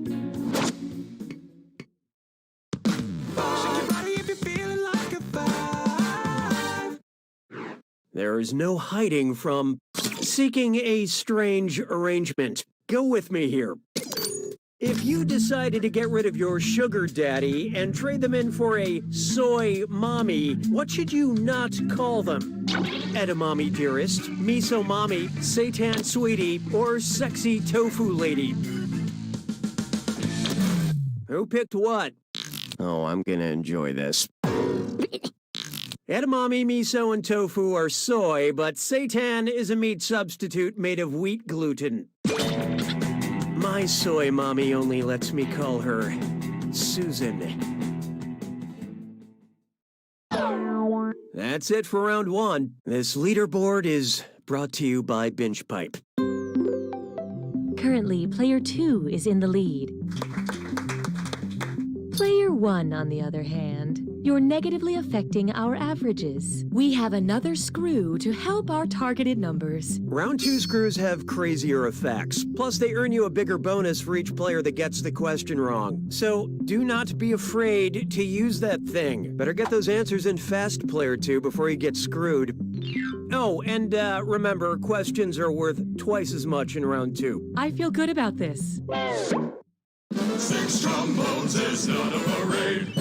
There is no hiding from seeking a strange arrangement. Go with me here. If you decided to get rid of your sugar daddy and trade them in for a soy mommy, what should you not call them? Edamame dearest, miso mommy, seitan sweetie, or sexy tofu lady? Who picked what? Oh, I'm gonna enjoy this. Edamame, miso, and tofu are soy, but seitan is a meat substitute made of wheat gluten. My soy mommy only lets me call her Susan. That's it for round 1. This leaderboard is brought to you by Binge Pipe. Currently, player 2 is in the lead. Player 1, on the other hand, You're negatively affecting our averages. We have another screw to help our targeted numbers. Round 2 screws have crazier effects. Plus, they earn you a bigger bonus for each player that gets the question wrong. So, do not be afraid to use that thing. Better get those answers in fast, player 2, before you get screwed. Oh, and remember, questions are worth twice as much in round 2. I feel good about this. 6 trombones is not a parade.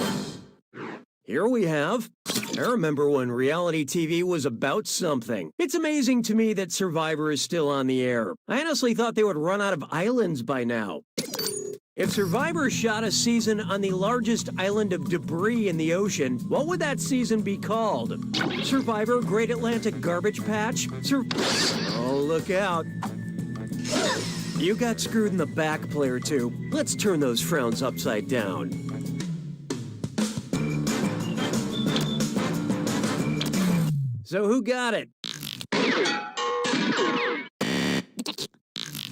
Here we have. I remember when reality TV was about something. It's amazing to me that Survivor is still on the air. I honestly thought they would run out of islands by now. If Survivor shot a season on the largest island of debris in the ocean, what would that season be called? Survivor Great Atlantic Garbage Patch? Oh, look out. You got screwed in the back, player 2. Let's turn those frowns upside down. So who got it?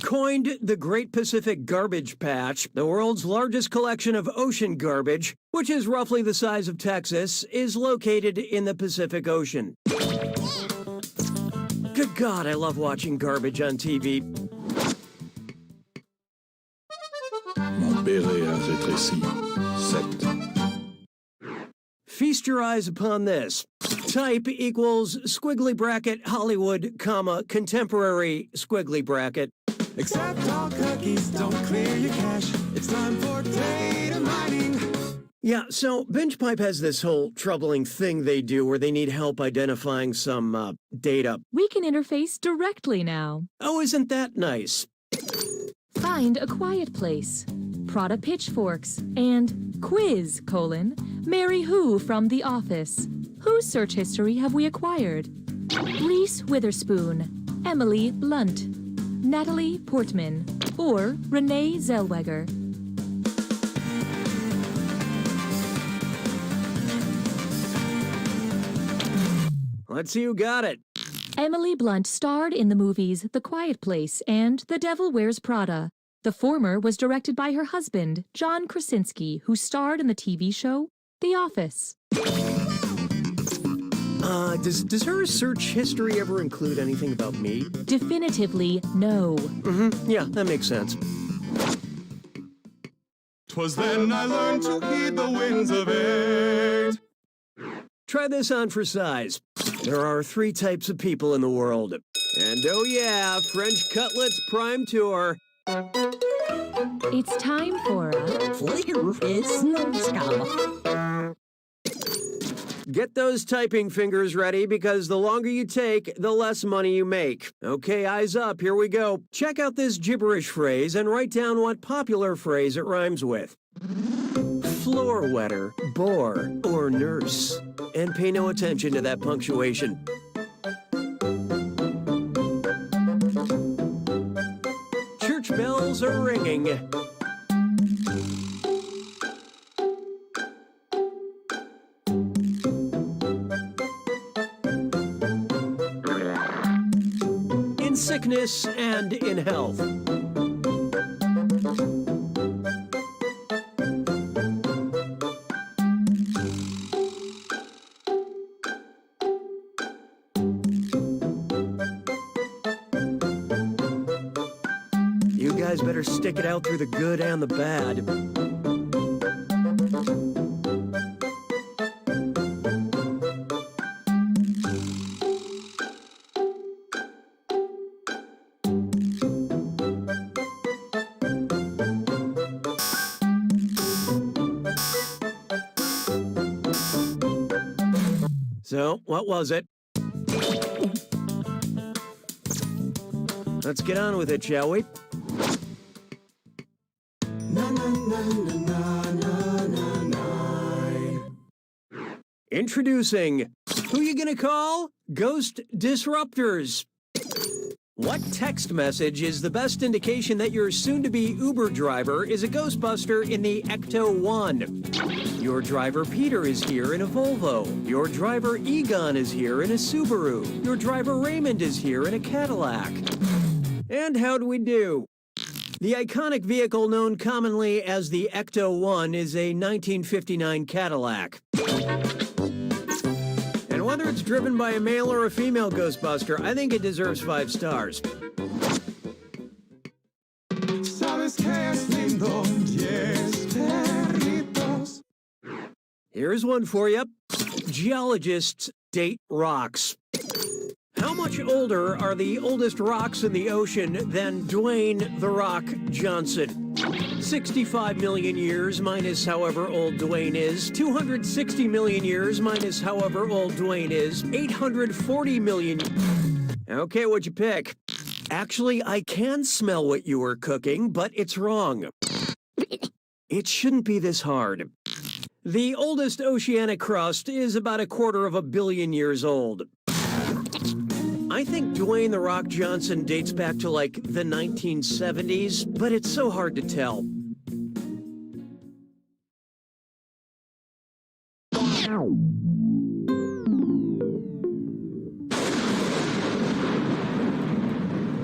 Coined the Great Pacific Garbage Patch, the world's largest collection of ocean garbage, which is roughly the size of Texas, is located in the Pacific Ocean. Good God, I love watching garbage on TV. Mon père a rétréci. 7. Feast your eyes upon this. Type equals squiggly bracket Hollywood, comma, contemporary squiggly bracket. Accept all cookies, don't clear your cache. It's time for data mining. Yeah, so BingePipe has this whole troubling thing they do where they need help identifying some, data. We can interface directly now. Oh, isn't that nice? Find a quiet place. Prada pitchforks. And quiz, Mary Who from The Office. Whose search history have we acquired? Reese Witherspoon, Emily Blunt, Natalie Portman, or Renee Zellweger. Let's see who got it. Emily Blunt starred in the movies The Quiet Place and The Devil Wears Prada. The former was directed by her husband, John Krasinski, who starred in the TV show The Office. Does her search history ever include anything about me? Definitively no. Yeah, that makes sense. 'Twas then I learned to heed the winds of it. Try this on for size. There are 3 types of people in the world. And oh yeah, French Cutlets Prime Tour. It's time for a Get those typing fingers ready, because the longer you take, the less money you make. Okay, eyes up, here we go. Check out this gibberish phrase and write down what popular phrase it rhymes with. Floor wetter, bore, or nurse. And pay no attention to that punctuation. Church bells are ringing. In sickness and in health. You guys better stick it out through the good and the bad. So, what was it? Let's get on with it, shall we? Introducing, who you gonna call? Ghost Disruptors. What text message is the best indication that your soon-to-be Uber driver is a Ghostbuster in the Ecto-1? Your driver Peter is here in a Volvo. Your driver Egon is here in a Subaru. Your driver Raymond is here in a Cadillac. And how'd we do? The iconic vehicle known commonly as the Ecto-1 is a 1959 Cadillac. whether it's driven by a male or a female Ghostbuster, I think it deserves 5 stars. Sabes que es lindo, 10 perritos. Here's one for you. Geologists date rocks. How much older are the oldest rocks in the ocean than Dwayne "The Rock" Johnson? 65 million years minus however old Dwayne is. 260 million years minus however old Dwayne is. 840 million. Okay, what'd you pick? Actually, I can smell what you were cooking, but it's wrong. It shouldn't be this hard. The oldest oceanic crust is about 250 million years old. I think Dwayne "The Rock" Johnson dates back to like the 1970s, but it's so hard to tell.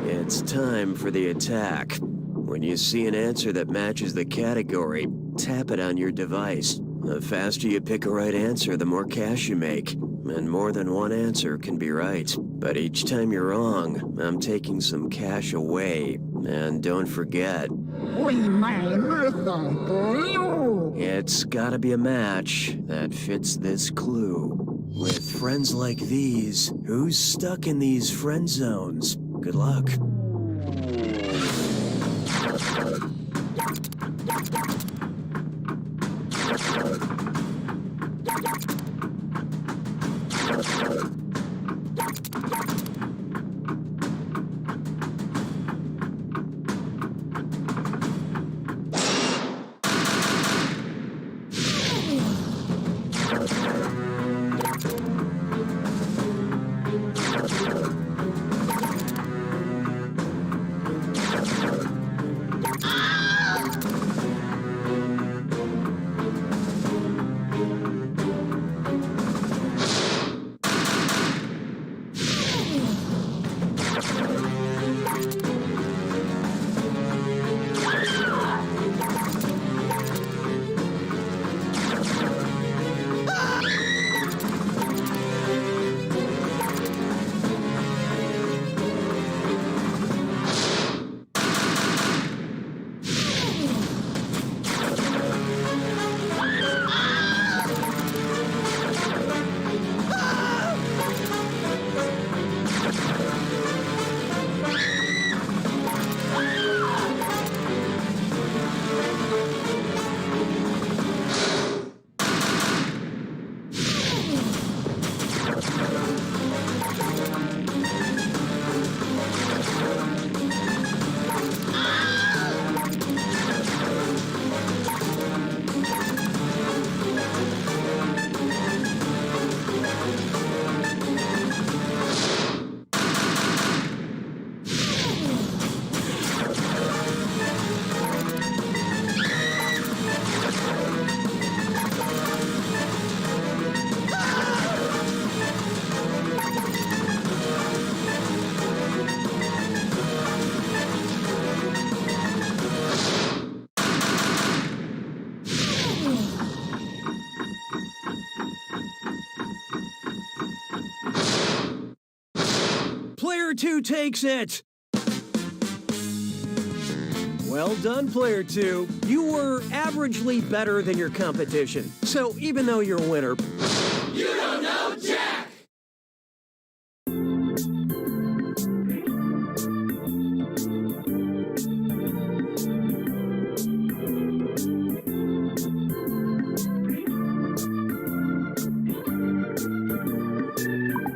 It's time for the attack. When you see an answer that matches the category, tap it on your device. The faster you pick a right answer, the more cash you make. And more than one answer can be right. But each time you're wrong, I'm taking some cash away. And don't forget, it's gotta be a match that fits this clue. With friends like these, who's stuck in these friend zones? Good luck. Player 2 takes it! Well done, Player 2. You were averagely better than your competition. So even though you're a winner... You don't know Jack!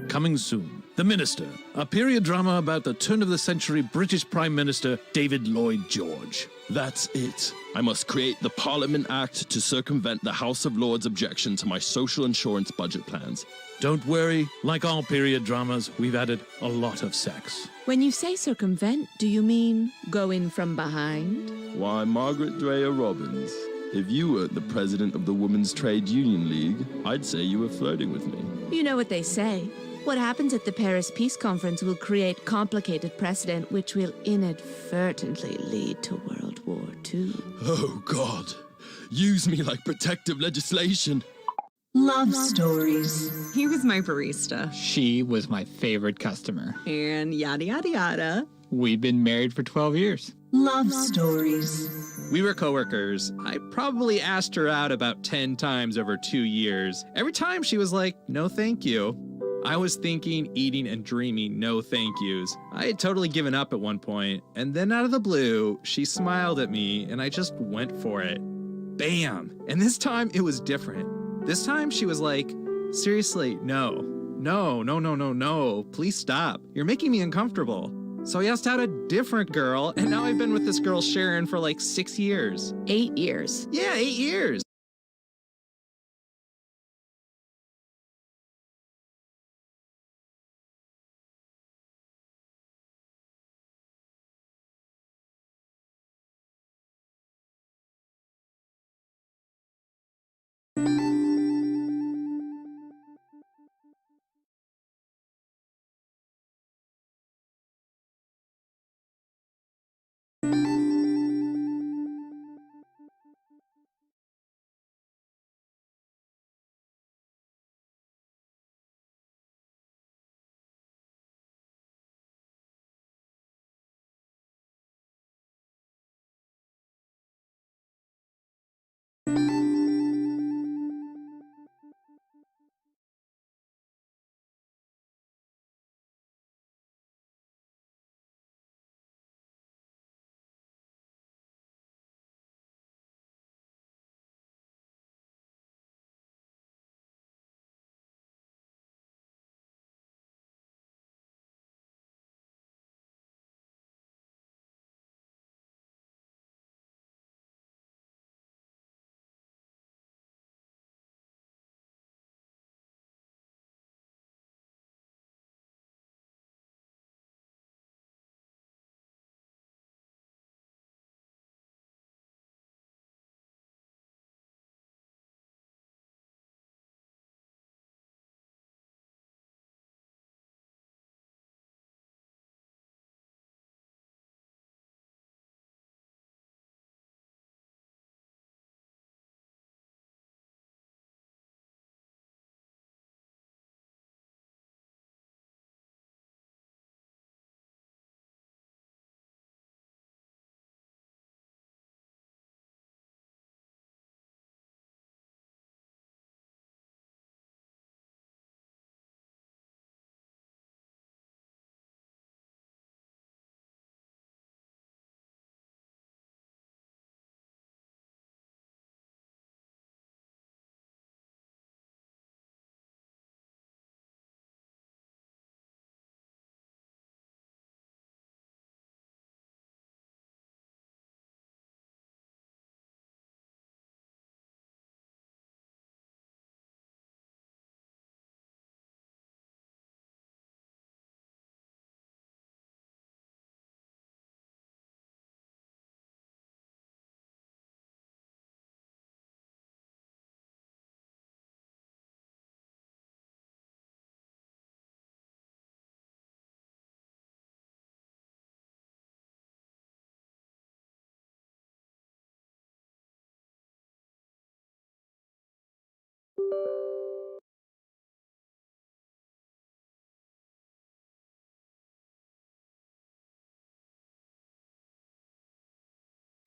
Coming soon, The Minister, a period drama about the turn-of-the-century British Prime Minister David Lloyd George. That's it. I must create the Parliament Act to circumvent the House of Lords' objection to my social insurance budget plans. Don't worry, like all period dramas, we've added a lot of sex. When you say circumvent, do you mean go in from behind? Why, Margaret Dreyer Robbins, if you were the president of the Women's Trade Union League, I'd say you were flirting with me. You know what they say. What happens at the Paris Peace Conference will create complicated precedent which will inadvertently lead to World War II. Oh, God. Use me like protective legislation. Love stories. He was my barista. She was my favorite customer. And yada yada yada. We've been married for 12 years. Love stories. We were coworkers. I probably asked her out about 10 times over 2 years. Every time she was like, no thank you. I was thinking, eating, and dreaming no thank yous. I had totally given up at one point, and then out of the blue, she smiled at me, and I just went for it. Bam! And this time, it was different. This time, she was like, seriously, no. No, please stop. You're making me uncomfortable. So I asked out a different girl, and now I've been with this girl, Sharon, for like 6 years. 8 years. Yeah, 8 years.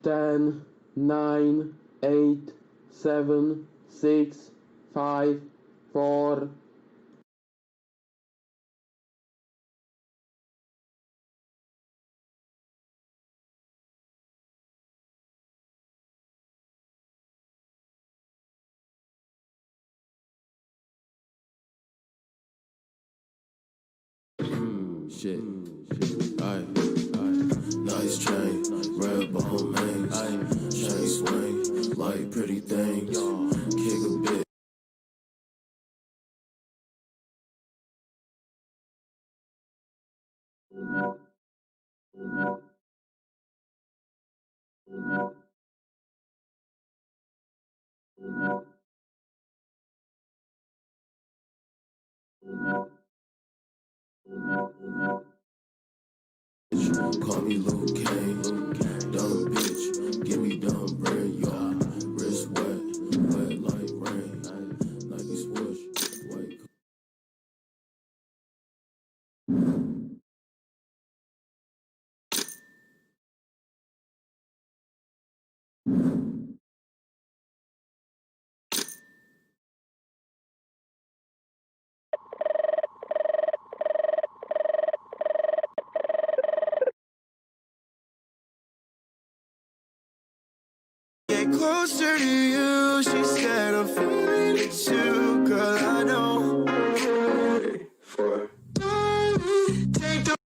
Ten, 9, 8, 7, 6, 5, 4. Shit. Aye. Nice chain, red bone mains. Chain swing, like pretty things. Kick a bit. Call me Luke Kane, dumb bitch, give me dumb brain, y'all. Wrist wet, wet like rain. Nike Get closer to you, she said I'm feeling it too, girl, I know. Ready for take the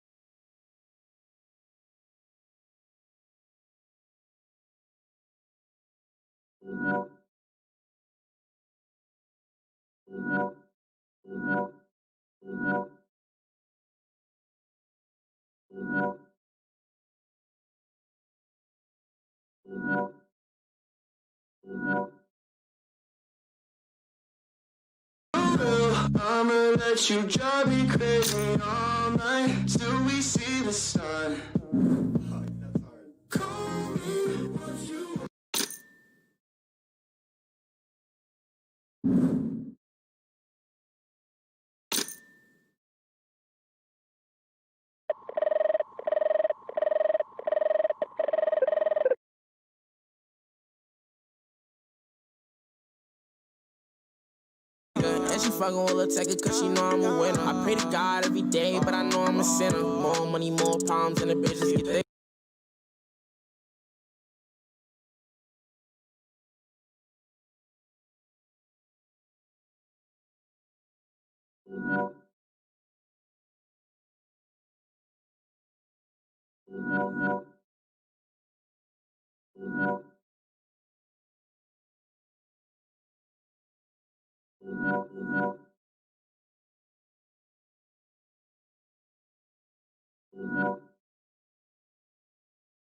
I'ma let you drive me crazy all night till we see the sun. Call me what you And she fucking with Lil Tecca cause she know I'm a winner. I pray to God every day, but I know I'm a sinner. More money, more problems, and the bitches get thick.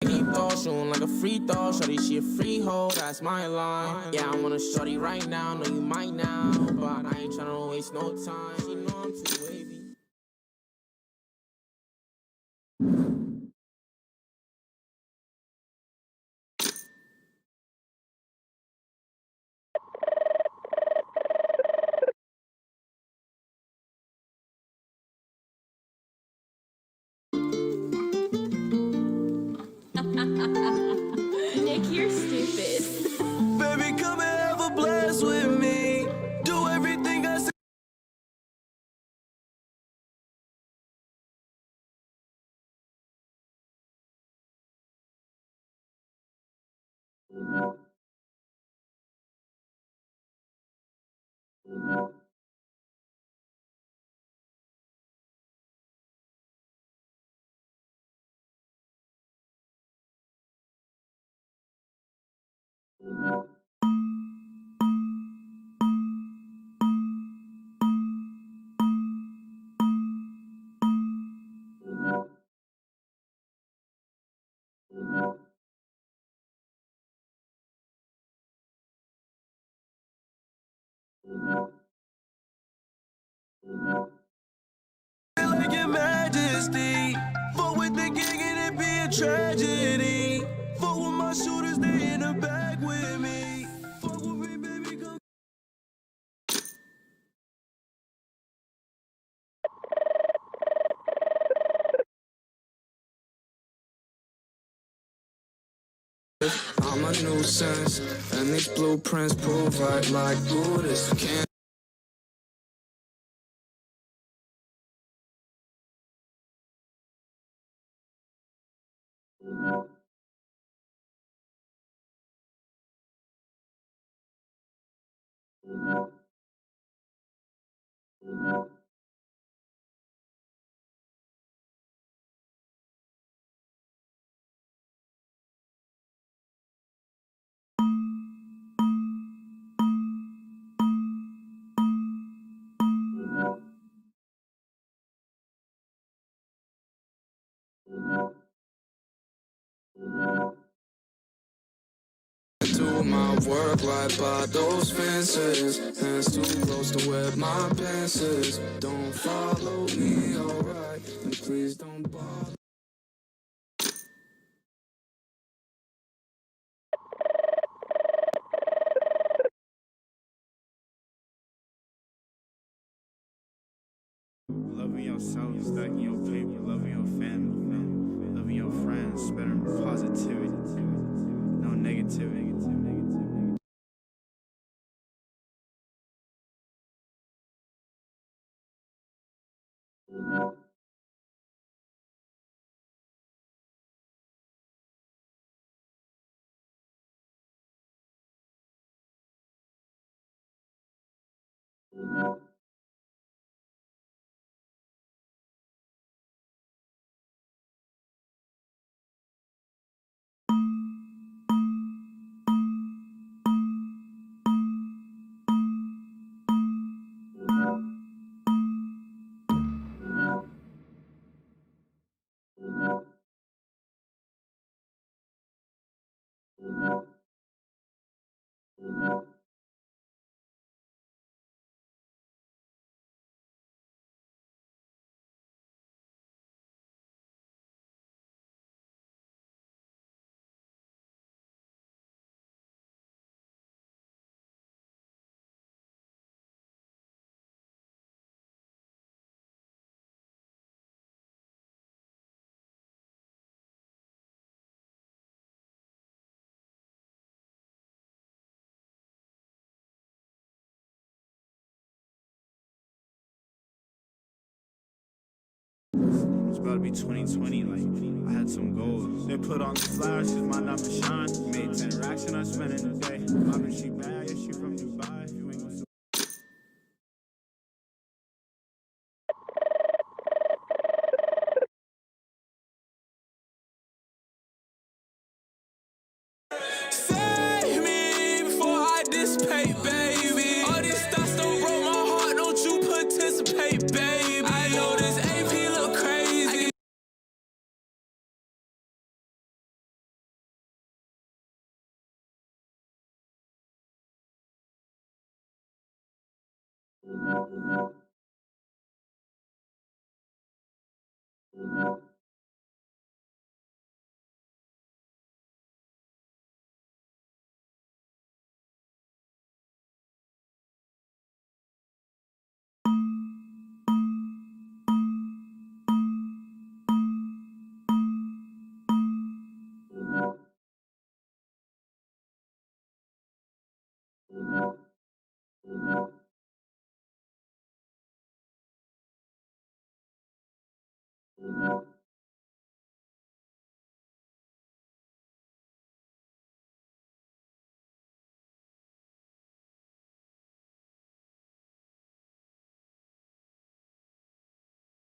Keep throw, shooting like a free throw. Shorty, she a freehold, that's my line. Yeah, I want a shorty right now, know you might now, but I ain't tryna waste no time. She know I'm too wavy. Nick, you're stupid. baby, come and have a blast with me. Do everything I say. Like your majesty, but with the gig and it be a tragedy. Fuck with my shooters, they in the back with me. Fuck with me, baby, come. I'm a nuisance, and these blueprints provide like Buddhists can't. Do my work right by those fences. Hands too close to where my pants is. Don't follow me, alright? And please don't bother. Loving yourself, stacking your paper, loving your family, man. Loving your friends, spreading positivity, no negativity. It's about to be 2020, like, I had some goals. They put on the flash, cause my number shine. Made 10 racks and I spent it a day. Mobbing, she bad, yeah, she from Dubai. You ain't gonna Save me before I dissipate, baby. All these thoughts don't broke my heart, don't you participate, baby. I know this AP look crazy.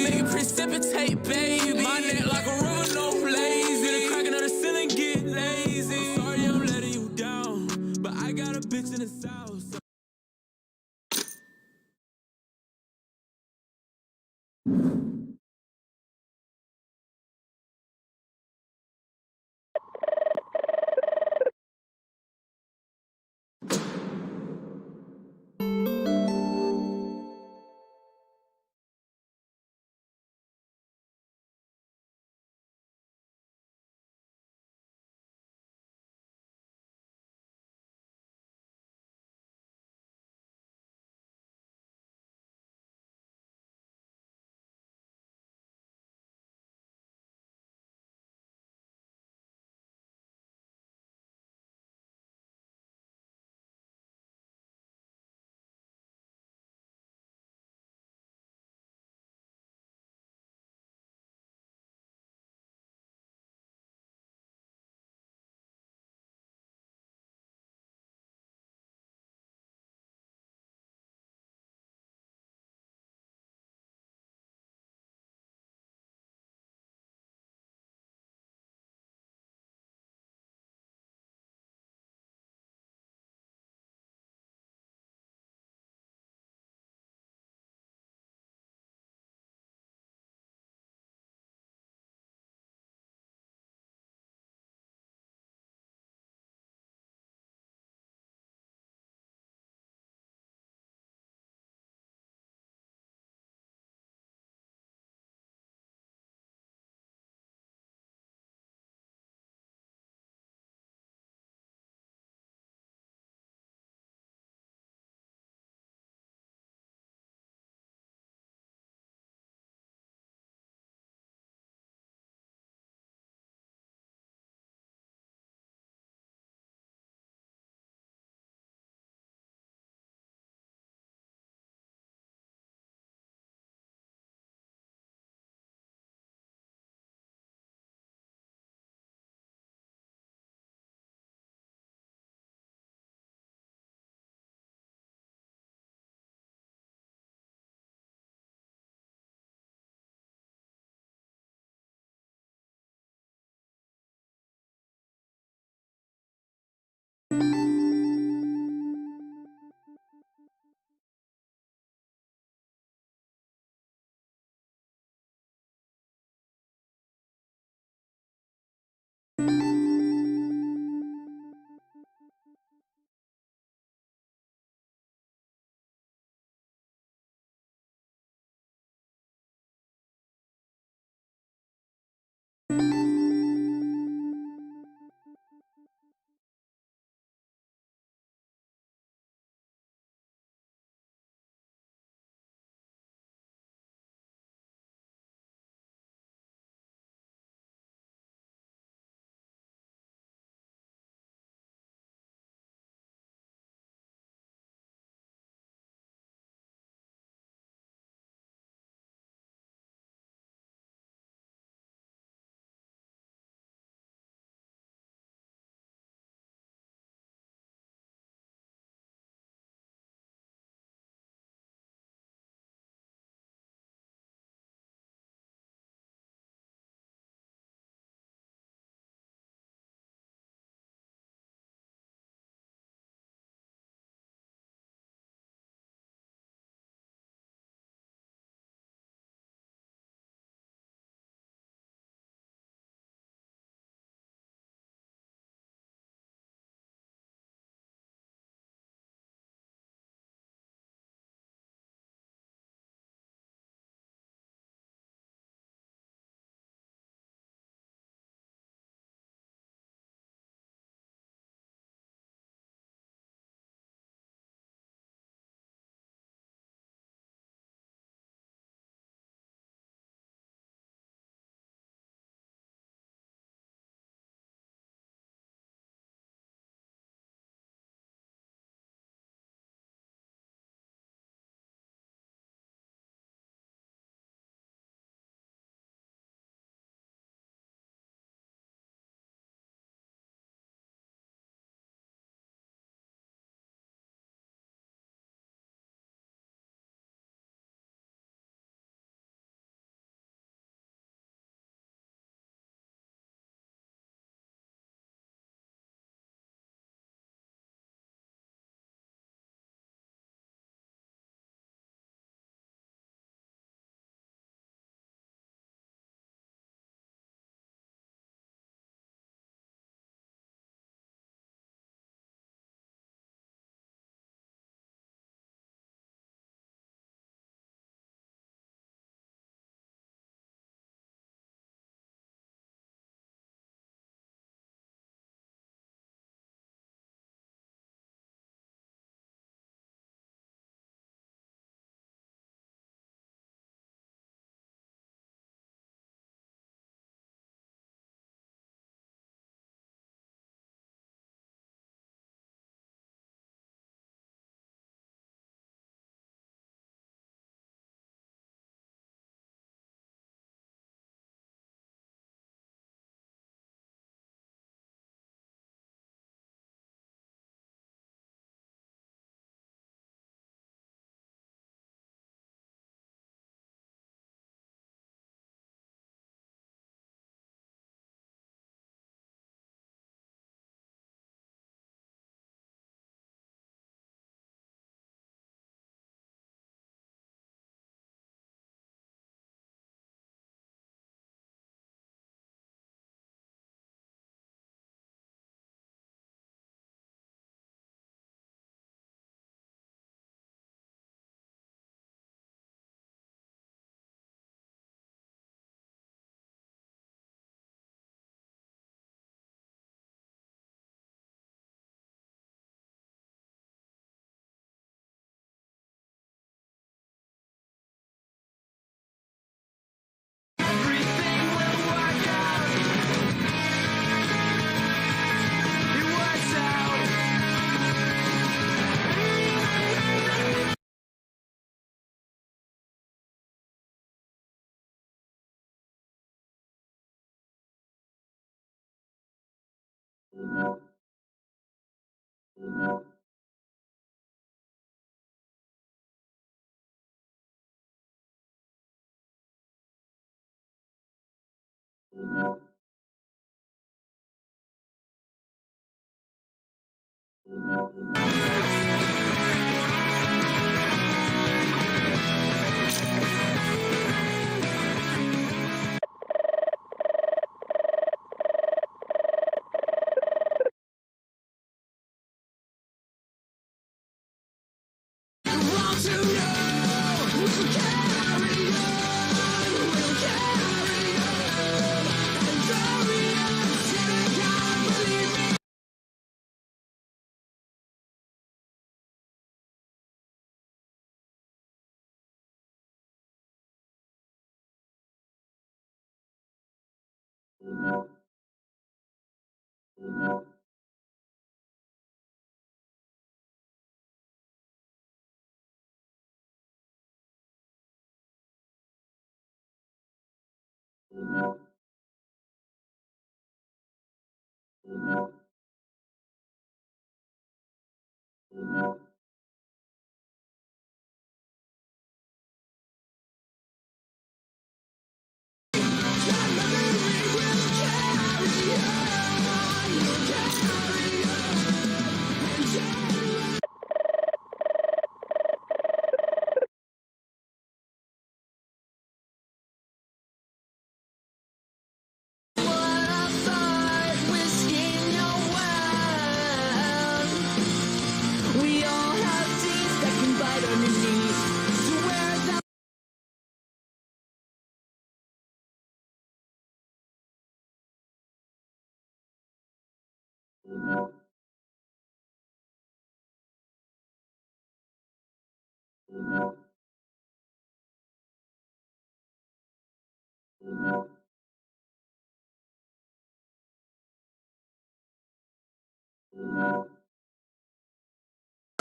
Make it precipitate, baby. My neck like a river, no lazy. The cracking of the ceiling get lazy. I'm sorry I'm letting you down, but I got a bitch in the south.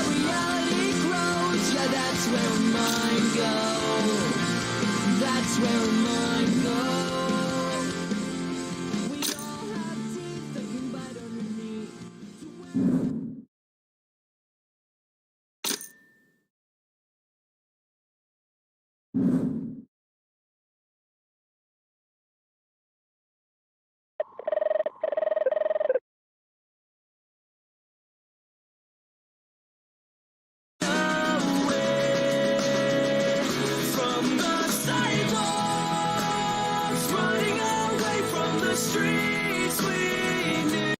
Reality grows, yeah, that's where mine go. That's where mine go. We all have teeth that can bite underneath. From the sidewalks, running away from the streets we knew.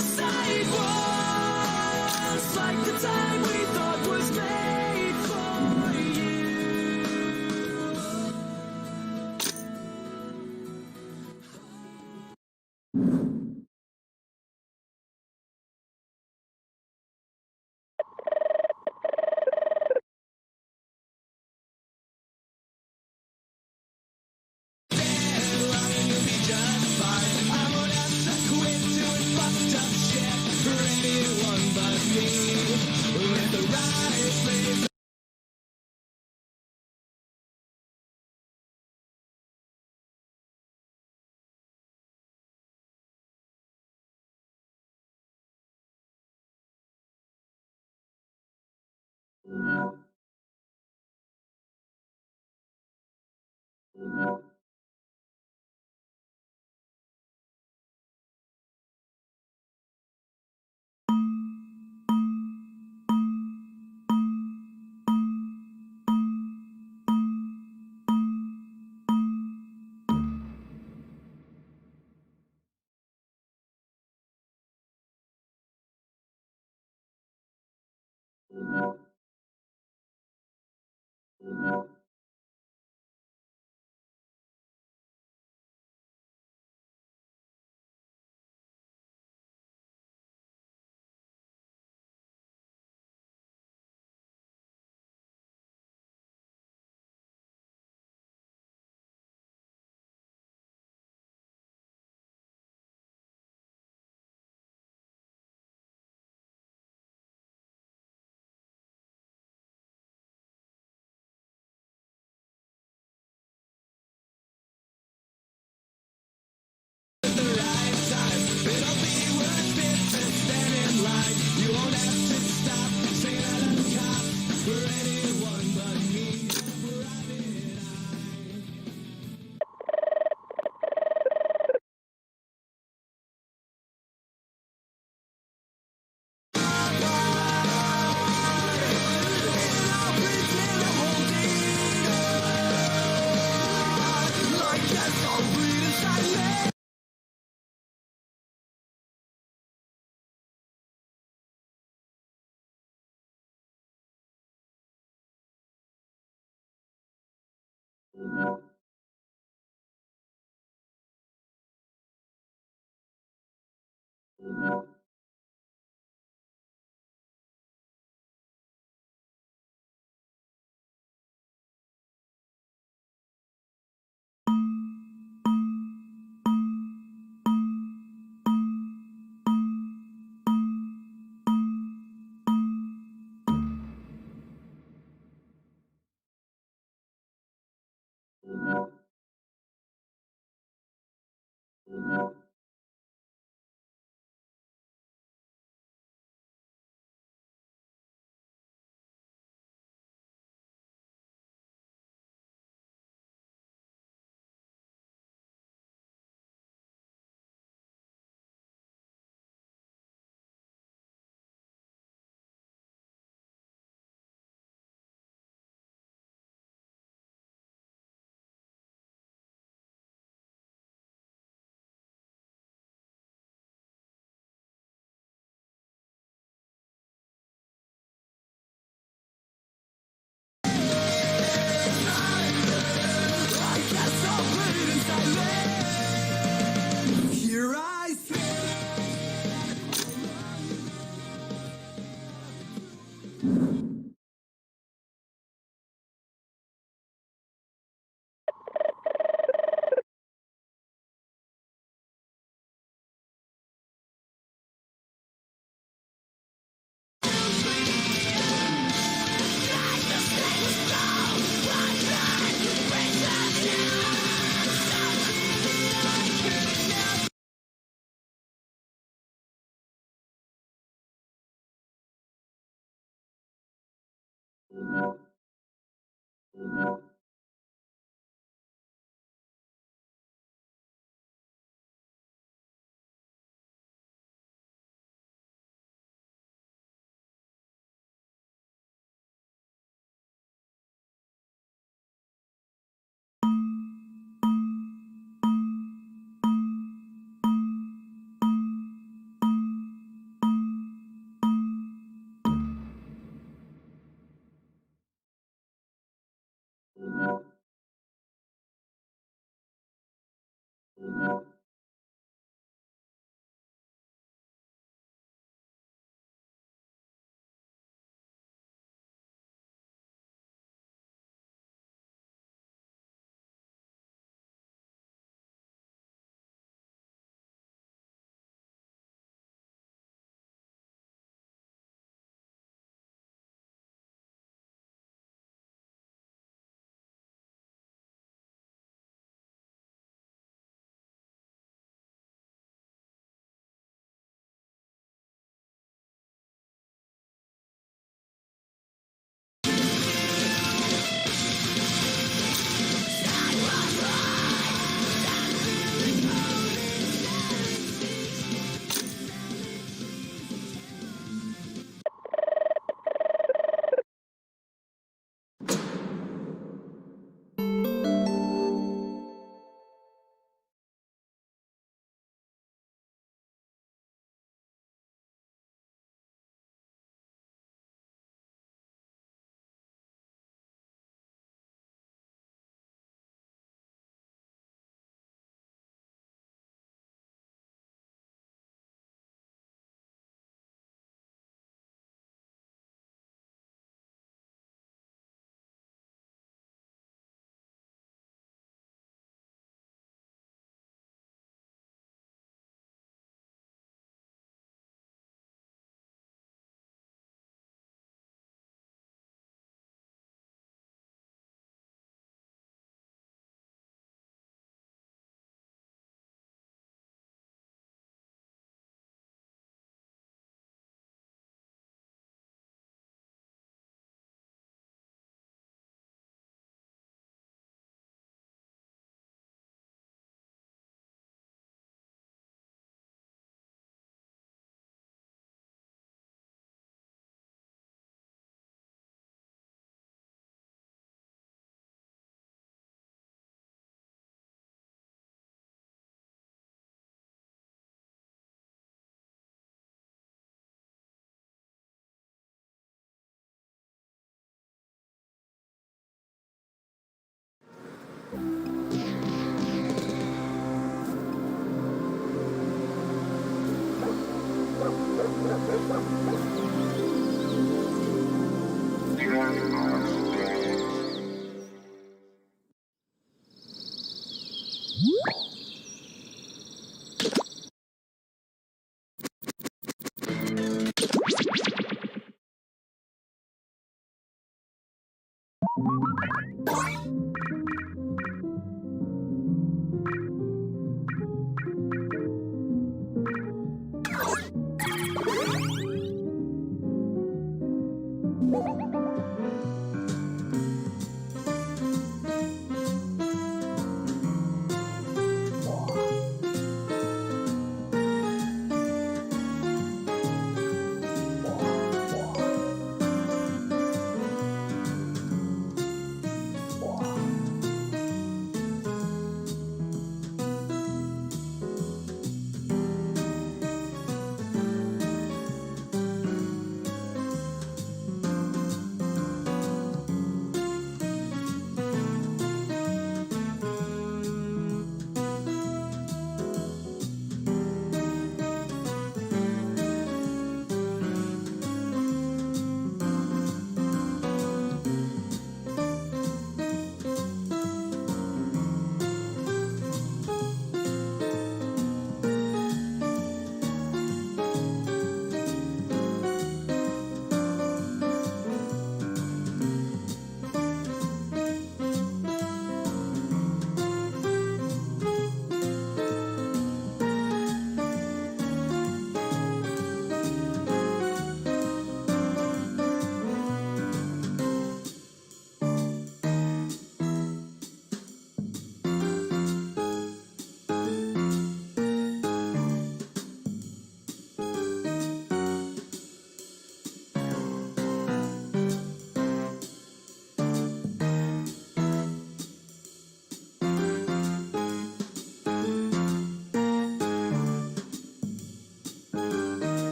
Sidewalks, like the time we thought was made for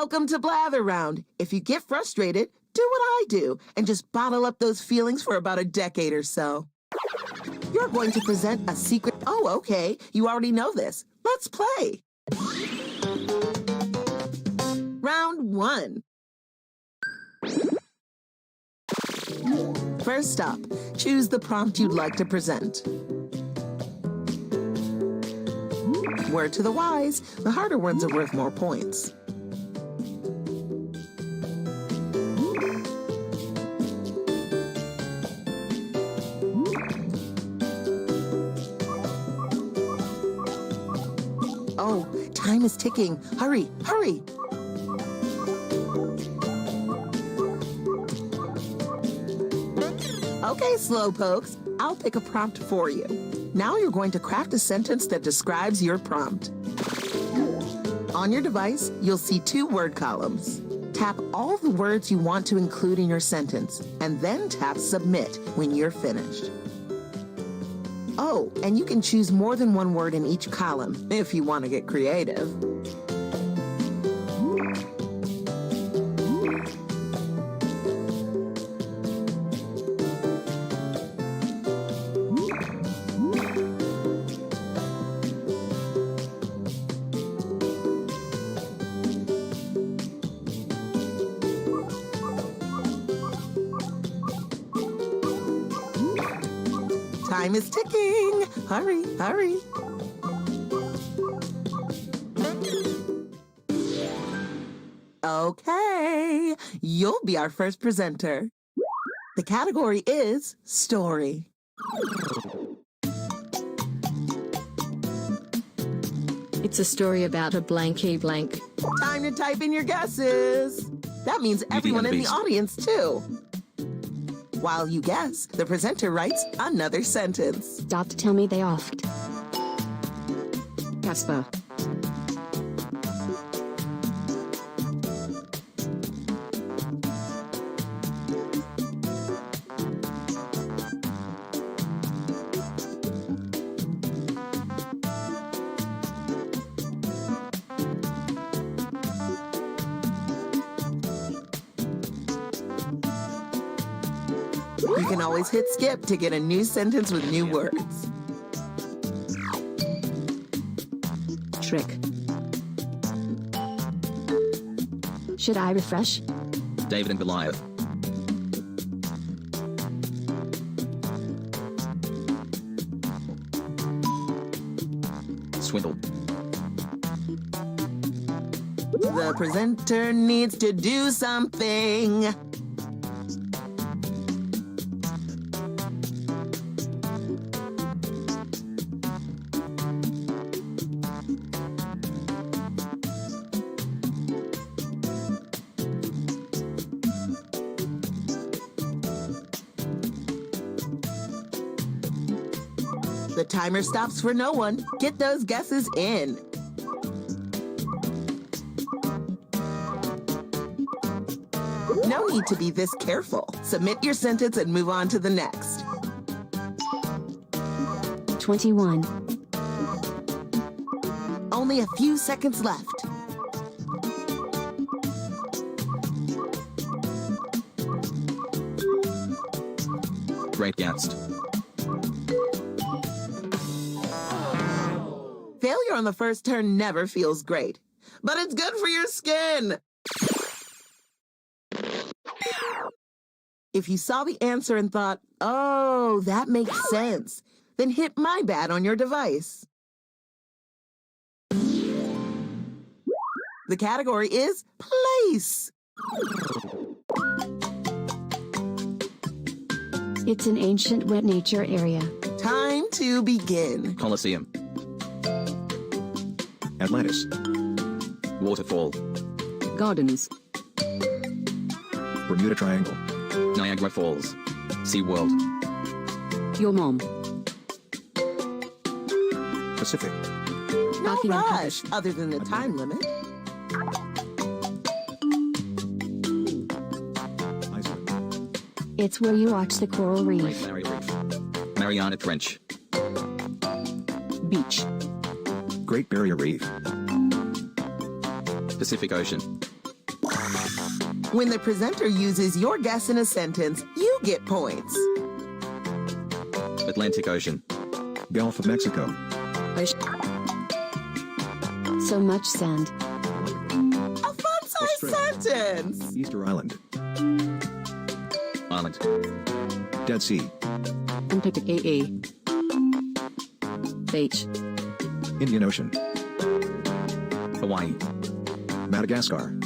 Welcome to Blather Round. If you get frustrated, do what I do and just bottle up those feelings for about a decade or so. You're going to present a secret. Oh, okay. You already know this. Let's play. Round 1. First up, choose the prompt you'd like to present. Word to the wise, the harder ones are worth more points. Oh, time is ticking. Hurry, hurry. Okay, slowpokes, I'll pick a prompt for you. Now you're going to craft a sentence that describes your prompt. On your device, you'll see 2 word columns. Tap all the words you want to include in your sentence, and then tap Submit when you're finished. Oh, and you can choose more than 1 word in each column if you want to get creative. Time is ticking. Hurry, hurry. Okay, you'll be our first presenter. The category is story. It's a story about a blanky blank. Time to type in your guesses. That means everyone in the audience, too. While you guess, the presenter writes another sentence. Stop to tell me they offed. Casper. You can always hit skip to get a new sentence with new words. Trick. Should I refresh? David and Goliath. Swindle. The presenter needs to do something. The timer stops for no one. Get those guesses in. No need to be this careful. Submit your sentence and move on to the next. 21. Only a few seconds left. Great guest. Failure on the first turn never feels great, but it's good for your skin. If you saw the answer and thought, oh, that makes sense, then hit My Bad on your device. The category is place. It's an ancient wet nature area. Time to begin. Colosseum. Atlantis. Waterfall. Gardens. Bermuda Triangle. Niagara Falls. SeaWorld. Your mom. Pacific. No rush, other than the time limit. It's where you watch the coral reef. Mariana Trench. Beach. Great Barrier Reef. Pacific Ocean. When the presenter uses your guess in a sentence, you get points. Atlantic Ocean. Gulf of Mexico. So much sand. A fun-sized sentence. Easter Island. Island. Dead Sea. Antarctic AA. Beach. Indian Ocean. Hawaii. Madagascar.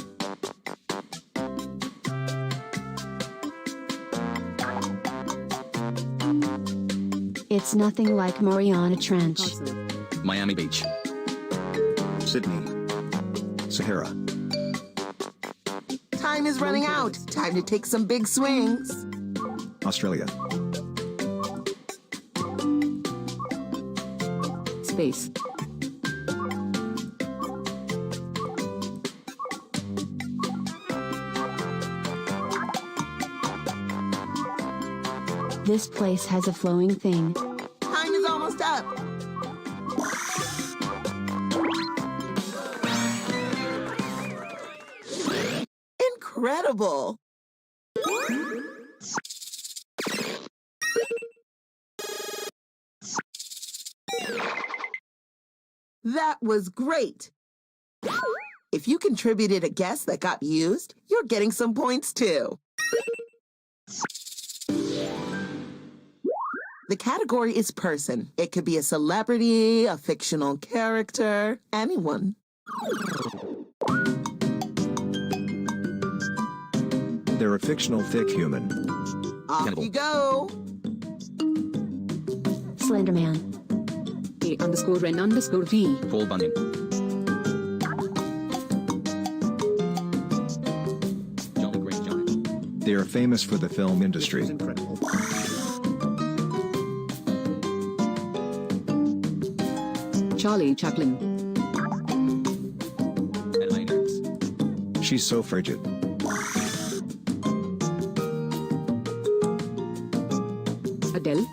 It's nothing like Mariana Trench. Miami Beach. Sydney. Sahara. Time is running out. Time to take some big swings. Australia. Space. This place has a flowing thing. Time is almost up. Incredible. That was great. If you contributed a guess that got used, you're getting some points too. The category is person. It could be a celebrity, a fictional character, anyone. They're a fictional thick human. Off you go. Slenderman. A_N_V. Paul Bunyan. Jolly Green Giant. They are famous for the film industry. Charlie Chaplin. She's so frigid. Adele.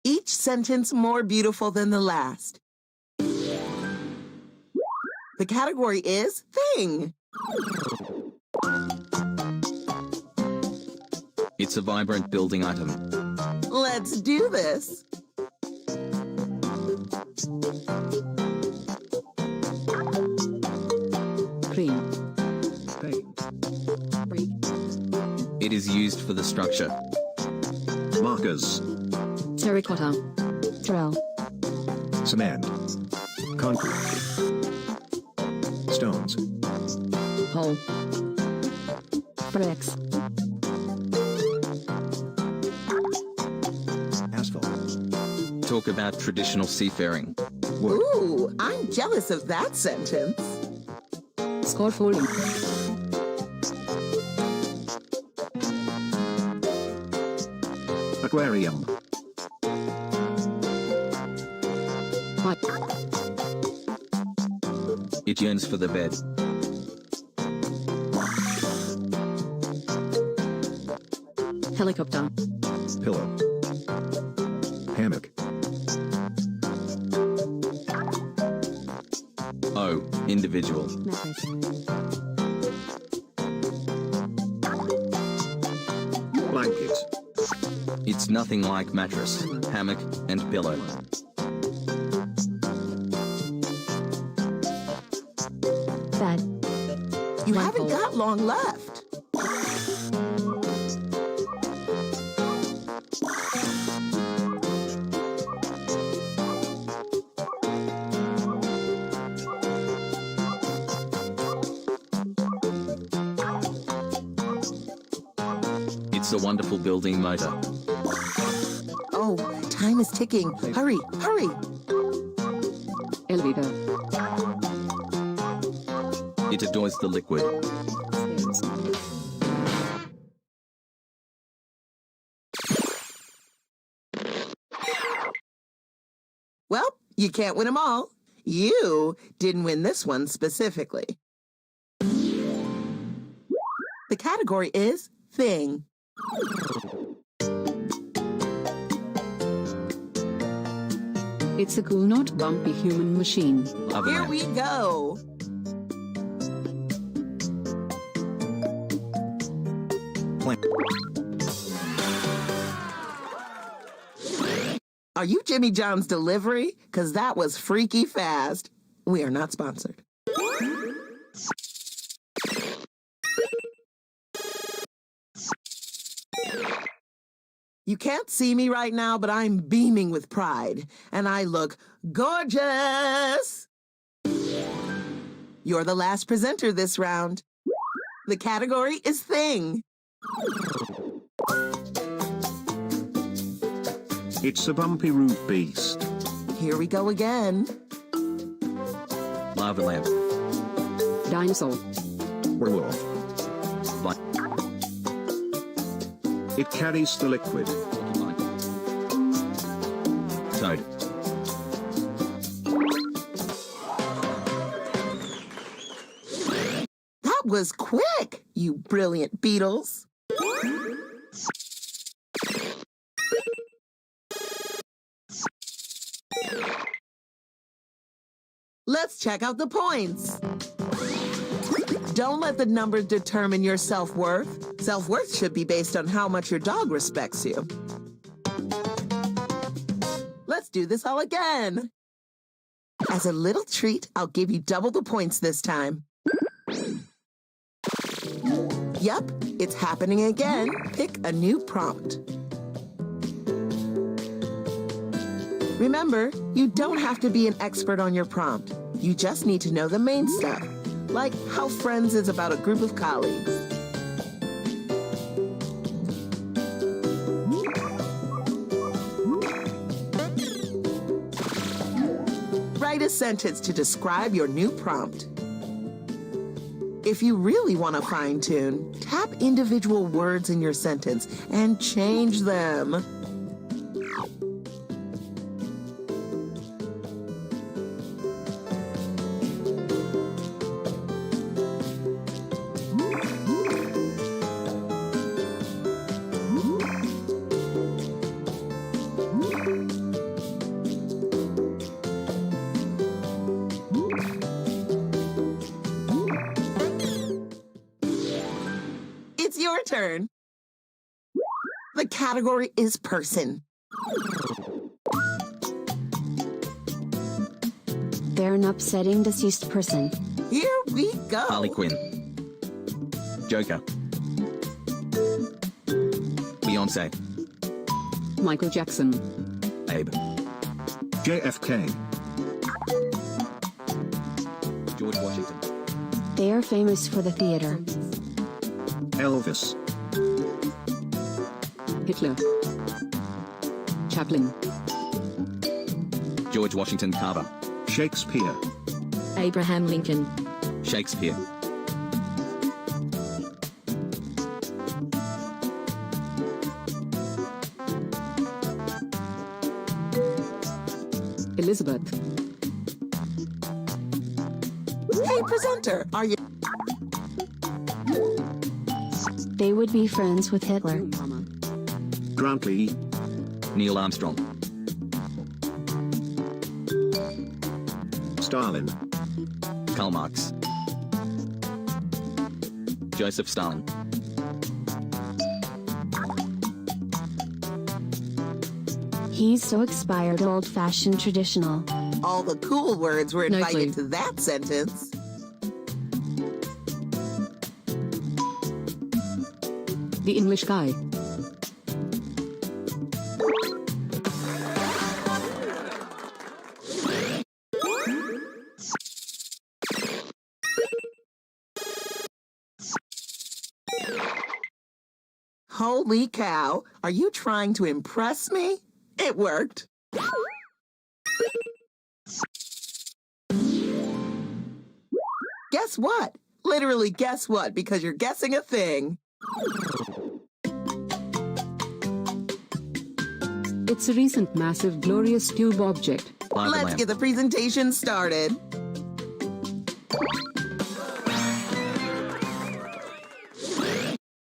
Each sentence more beautiful than the last. The category is thing. It's a vibrant building item. Let's do this. Cream. It is used for the structure. Markers. Terracotta. Trell. Cement. Concrete. Stones. Hole. Bricks. Asphalt. Talk about traditional seafaring. Wood. Ooh, I'm jealous of that sentence. Scaffolding. Aquarium. It yearns for the bed. Helicopter. Pillow. Hammock. Oh, individual. Mattress. Blanket. It's nothing like mattress, hammock, and pillow. Bed. You haven't got long left. It's a wonderful building motor. Oh, time is ticking. Hurry, hurry. Elevator. It adores the liquid. Well, you can't win them all. You didn't win this one specifically. The category is thing. It's a cool, not bumpy human machine. Here we go. Are you Jimmy John's delivery? Because that was freaky fast. We are not sponsored. You can't see me right now, but I'm beaming with pride, and I look gorgeous. You're the last presenter this round. The category is thing. It's a bumpy root beast. Here we go again. Lava lamp. Dinosaur. Werewolf. It carries the liquid. Toad. That was quick, you brilliant beetles. Let's check out the points. Don't let the numbers determine your self-worth. Self-worth should be based on how much your dog respects you. Let's do this all again. As a little treat, I'll give you double the points this time. Yep, it's happening again. Pick a new prompt. Remember, you don't have to be an expert on your prompt. You just need to know the main stuff, like how Friends is about a group of colleagues. Write a sentence to describe your new prompt. If you really want to fine-tune, tap individual words in your sentence and change them. It's your turn. The category is person. They're an upsetting deceased person. Here we go. Harley Quinn. Joker. Beyonce. Michael Jackson. Abe. JFK. George Washington. They are famous for the theater. Elvis. Hitler. Chaplin. George Washington Carver. Shakespeare. Abraham Lincoln. Shakespeare. Elizabeth. Hey, presenter, are you... They would be friends with Hitler. Grant Lee. Neil Armstrong. Stalin. Karl Marx. Joseph Stalin. He's so expired, old-fashioned, traditional. All the cool words were No invited clue. to that sentence. The English guy. Holy cow, are you trying to impress me? It worked. Guess what? Literally guess what, because you're guessing a thing. It's a recent massive glorious tube object. Let's get the presentation started.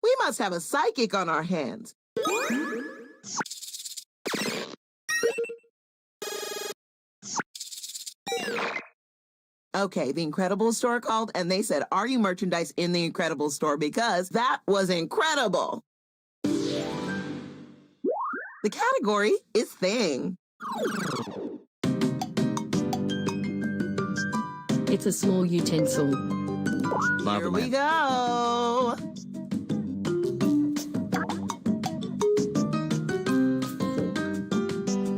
We must have a psychic on our hands. Okay, the Incredibles store called and they said, are you merchandise in the Incredibles store? Because that was incredible. The category is thing. It's a small utensil. Here we go.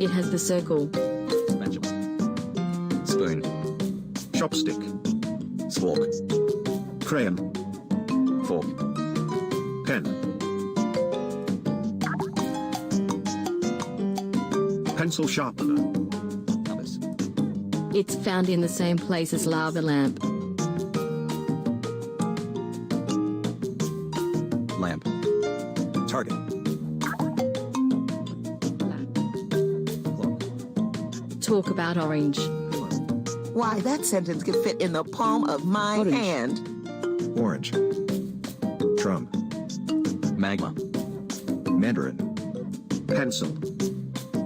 It has the circle. Spoon. Chopstick. Fork. Crayon. Fork. Pen. Pencil sharpener. Compass. It's found in the same place as lava lamp. Lamp. Target. Talk about orange. Why, that sentence could fit in the palm of my hand. Orange. Drum. Magma. Mandarin. Pencil.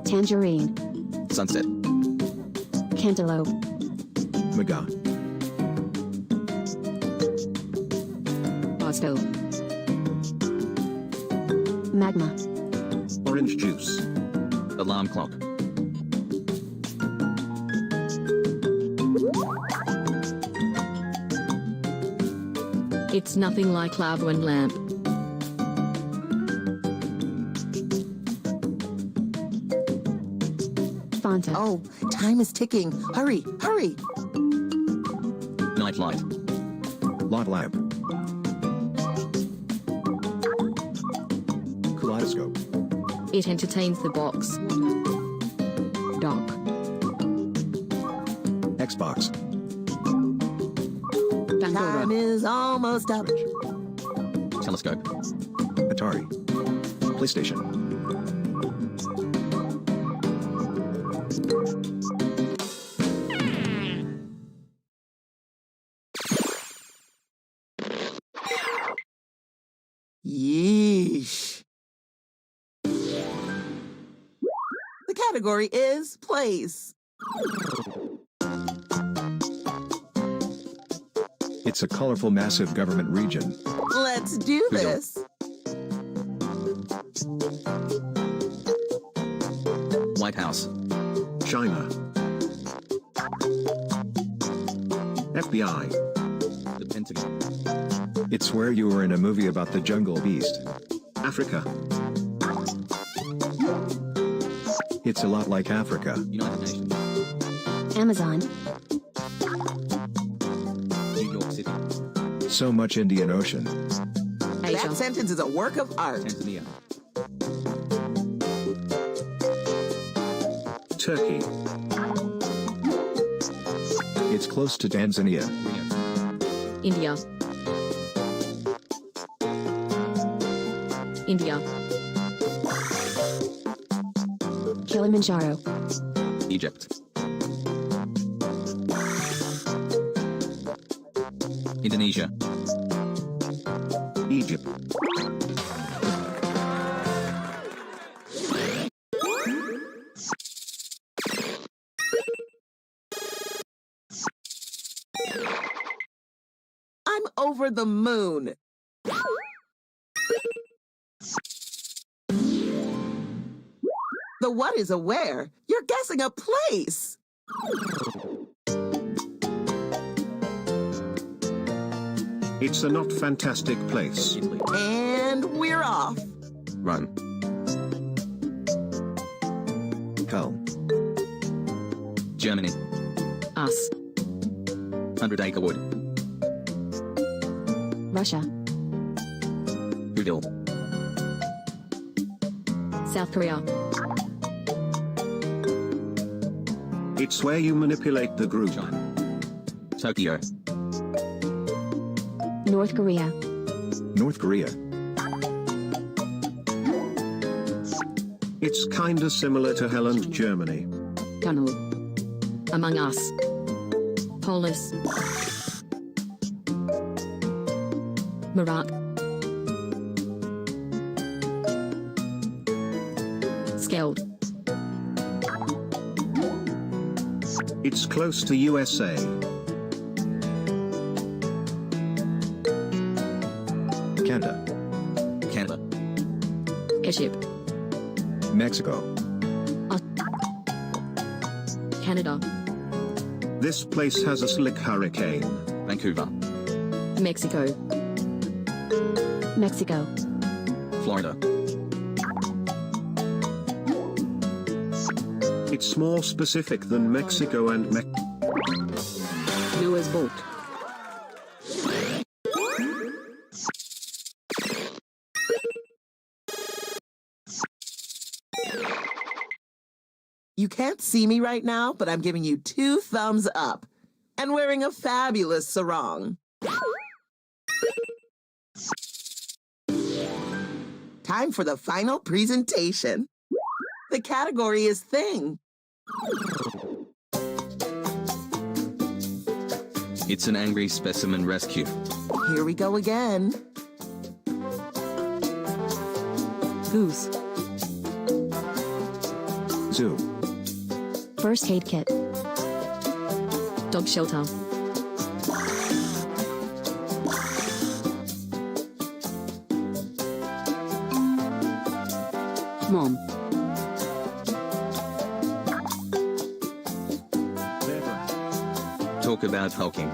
Tangerine. Sunset. Cantaloupe. Maga. Bosco. Magma. Orange juice. Alarm clock. It's nothing like lava and lamp. Fanta. Oh, time is ticking. Hurry, hurry. Night light. Lot lamp. Kaleidoscope. It entertains the box. Dock. Xbox. Time is almost up. Telescope. Atari. PlayStation. Yeesh. The category is place. It's a colorful, massive government region. Let's do this. White House. China. FBI. The Pentagon. It's where you were in a movie about the jungle beast. Africa. It's a lot like Africa. United Nations. Amazon. New York City. So much Indian Ocean. That sentence is a work of art. Tanzania. Turkey. It's close to Tanzania. India. India. Kilimanjaro. Egypt. Indonesia. Egypt. I'm over the moon. The what is a where? You're guessing a place. It's a not fantastic place. And we're off. Rome. Hell. Germany. Us. 100-acre wood. Russia. Whoville. South Korea. It's where you manipulate the group. Tokyo. North Korea. North Korea. It's kinda similar to Holland, Germany. Tunnel. Among Us. Polis. Morocco. Skeld. It's close to USA. Canada. Canada. Egypt. Mexico. Canada. This place has a slick hurricane. Vancouver. Mexico. Mexico. Florida. It's more specific than Mexico and Noah's boat. You can't see me right now, but I'm giving you 2 thumbs up and wearing a fabulous sarong. Time for the final presentation. The category is thing. It's an angry specimen rescue. Here we go again. Goose. Zoo. First aid kit. Dog shelter. Mom. Talk about hulking.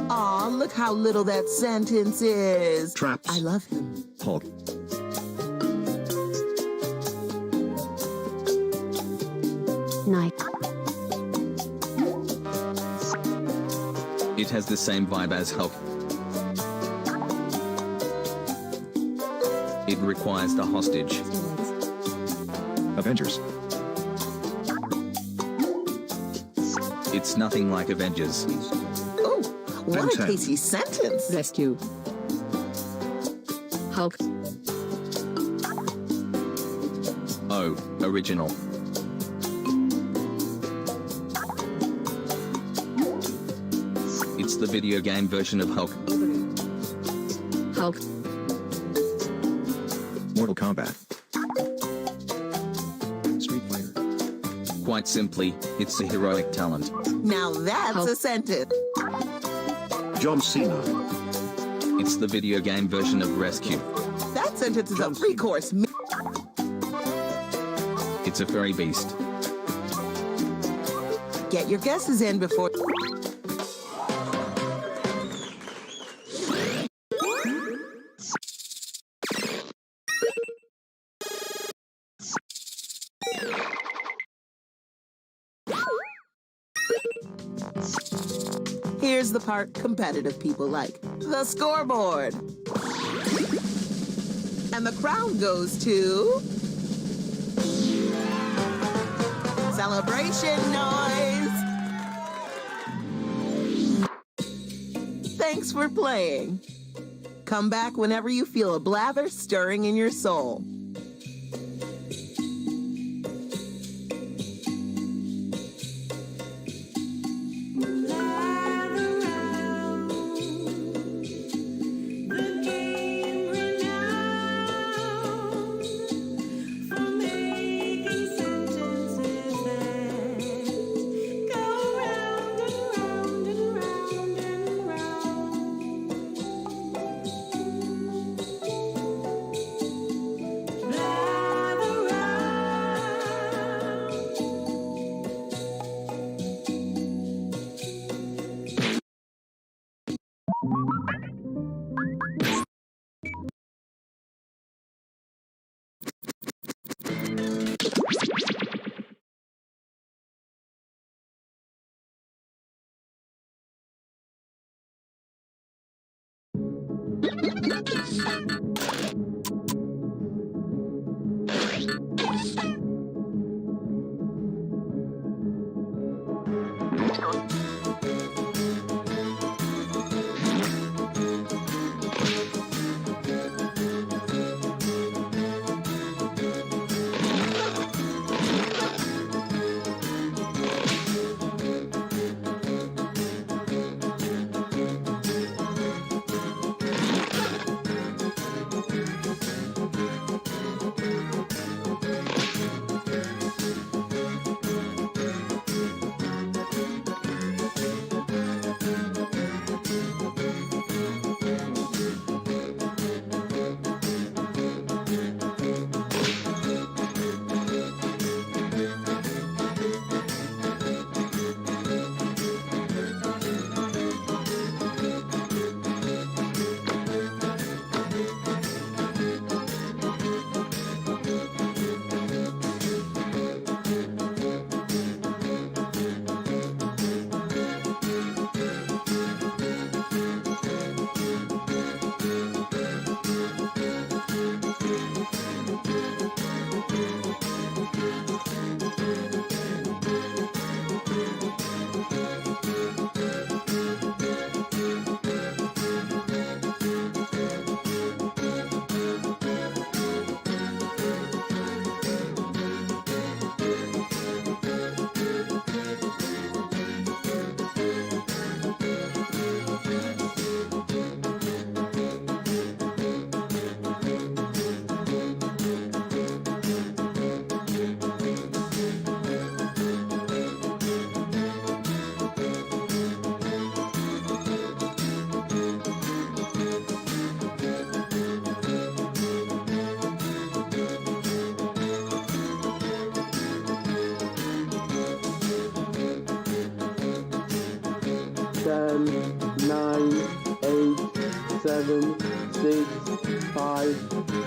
Aw, look how little that sentence is. Traps. I love him. Hulk. Night. It has the same vibe as Hulk. It requires the hostage. Avengers. It's nothing like Avengers. Oh, what a Fantastic. tasty sentence. Rescue. Hulk. Oh, original. It's the video game version of Hulk. Hulk. Mortal Kombat. Street Fighter. Quite simply, it's a heroic talent. Now that's Hulk. a sentence. John Cena. It's the video game version of Rescue. That sentence is a free course. It's a furry beast. Get your guesses in before... Here's the part competitive people like. The scoreboard. And the crown goes to... Celebration noise! Thanks for playing. Come back whenever you feel a blather stirring in your soul. 10, 9, 8, 7, 6, 5,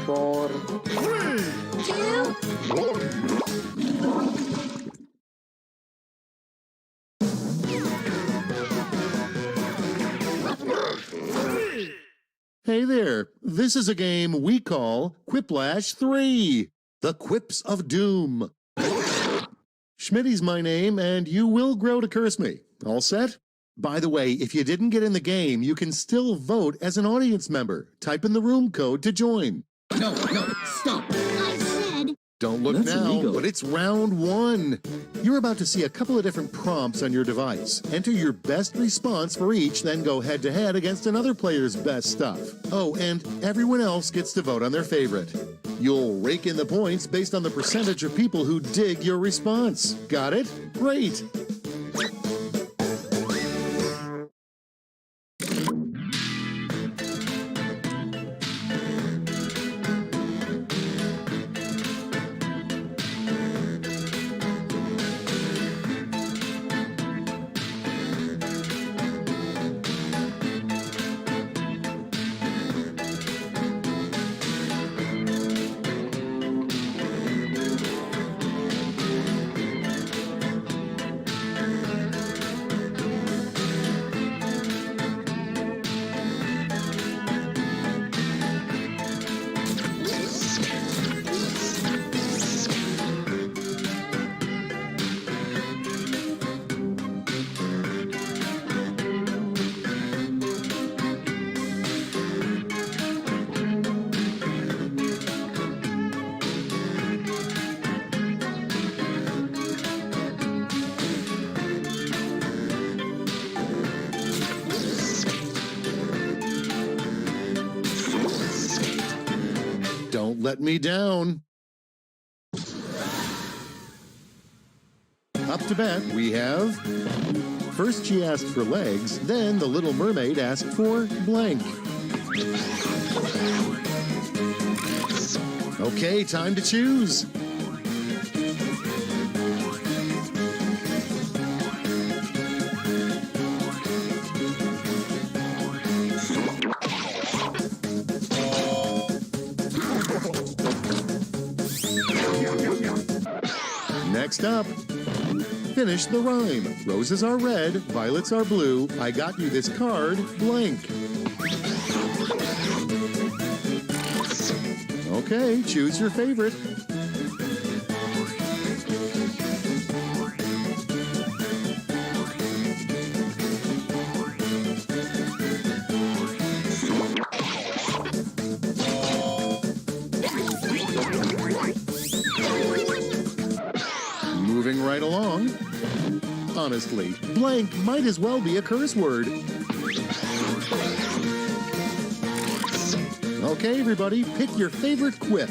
4, 3, 2, 1. Hey there, this is a game we call Quiplash 3, the Quips of Doom. Schmitty's my name, and you will grow to curse me. All set? By the way, if you didn't get in the game, you can still vote as an audience member. Type in the room code to join. No, stop. I said... Don't look That's now, illegal. but it's round 1. You're about to see a couple of different prompts on your device. Enter your best response for each, then go head-to-head against another player's best stuff. Oh, and everyone else gets to vote on their favorite. You'll rake in the points based on the percentage of people who dig your response. Got it? Great! Don't let me down. Up to bat, we have... First she asked for legs, then the Little Mermaid asked for blank. Okay, time to choose. Next up, finish the rhyme. Roses are red, violets are blue. I got you this card, blank. Okay, choose your favorite. Moving right along. Honestly, blank might as well be a curse word. Okay, everybody, pick your favorite quip.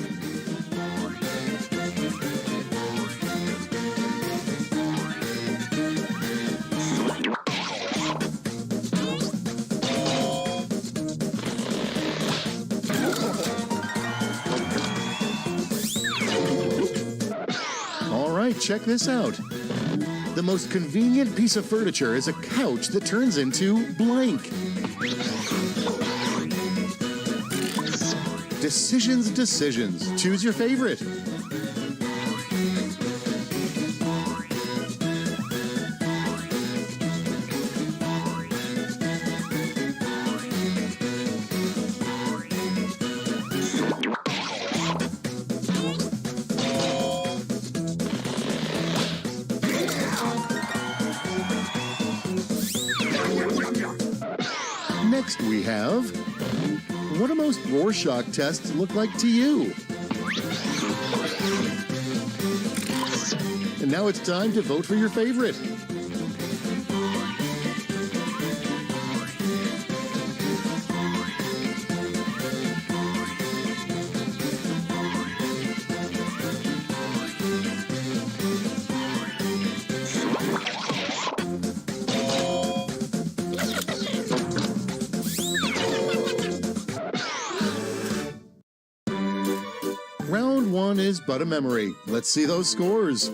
All right, check this out. The most convenient piece of furniture is a couch that turns into blank. Decisions, decisions. Choose your favorite. Next we have, what do most Rorschach tests look like to you? And now it's time to vote for your favorite. Round 1 is but a memory. Let's see those scores.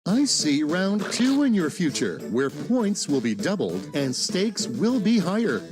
I see round 2 in your future, where points will be doubled and stakes will be higher.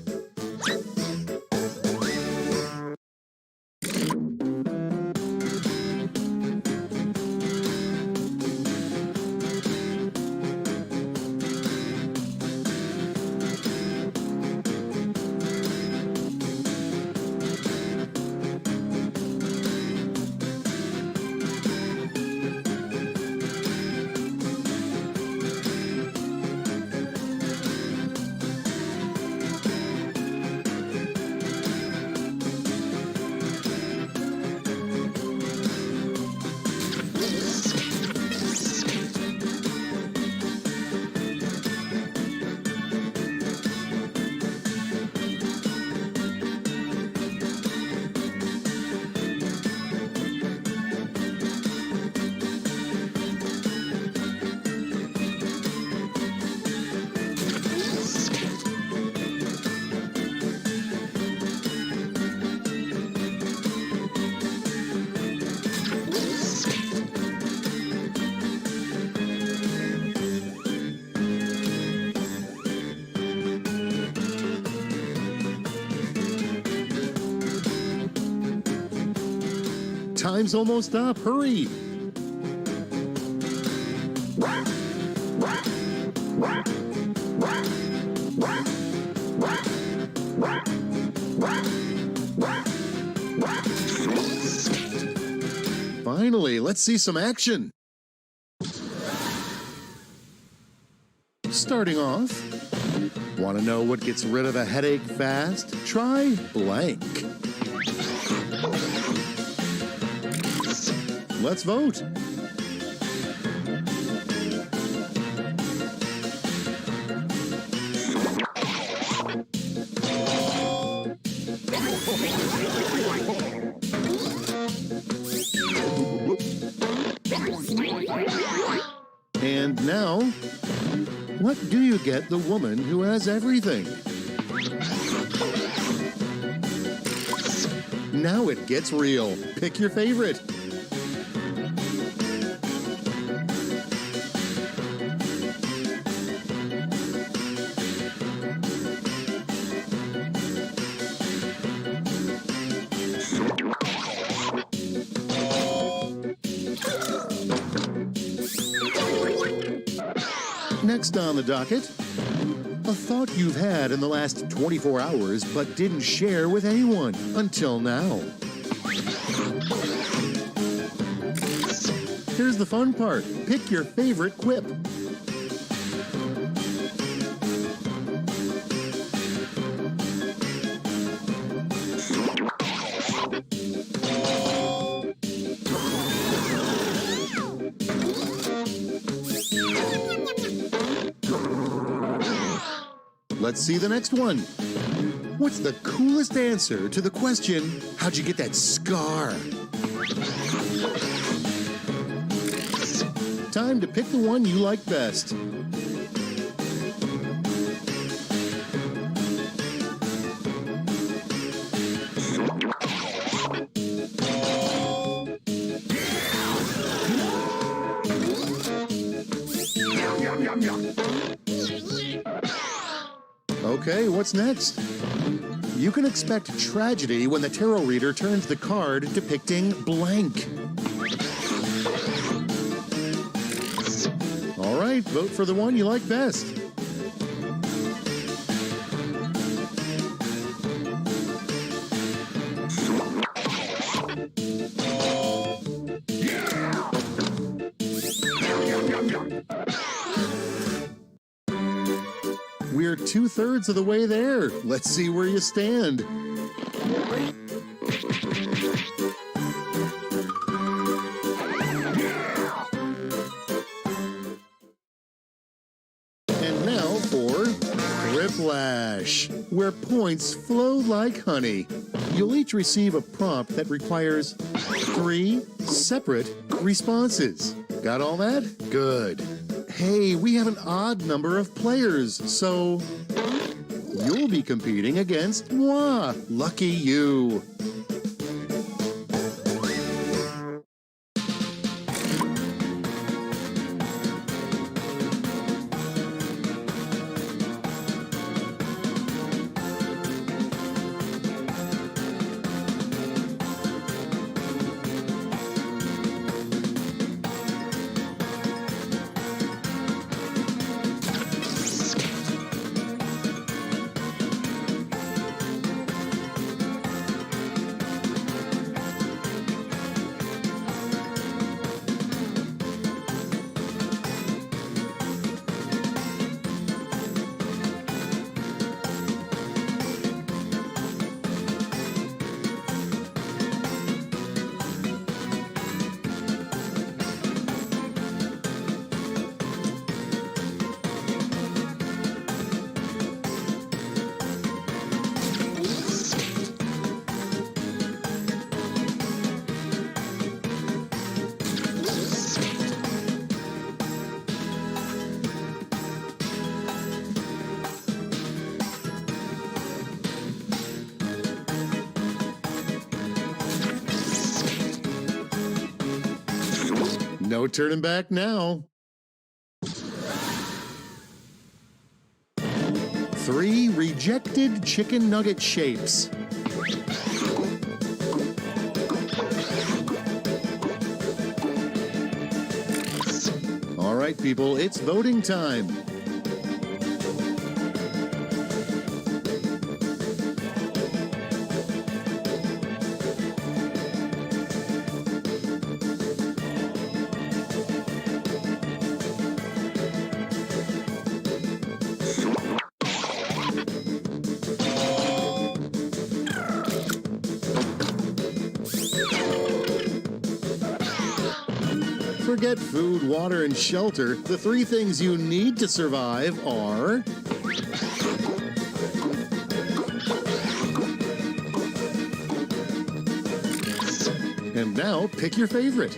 Time's almost up. Hurry! Finally, let's see some action. Starting off, want to know what gets rid of a headache fast? Try blank. Let's vote. And now, what do you get the woman who has everything? Now it gets real. Pick your favorite. Next on the docket, a thought you've had in the last 24 hours but didn't share with anyone until now. Here's the fun part. Pick your favorite quip. Let's see the next one. What's the coolest answer to the question, how'd you get that scar? Time to pick the one you like best. Okay, what's next? You can expect tragedy when the tarot reader turns the card depicting blank. All right, vote for the one you like best. We're 2/3 of the way there. Let's see where you stand. And now for Whiplash, where points flow like honey. You'll each receive a prompt that requires 3 separate responses. Got all that? Good. Hey, we have an odd number of players, so you'll be competing against moi. Lucky you. No turning back now. 3 rejected chicken nugget shapes. All right, people, it's voting time. Forget food, water, and shelter. The 3 things you need to survive are... And now, pick your favorite.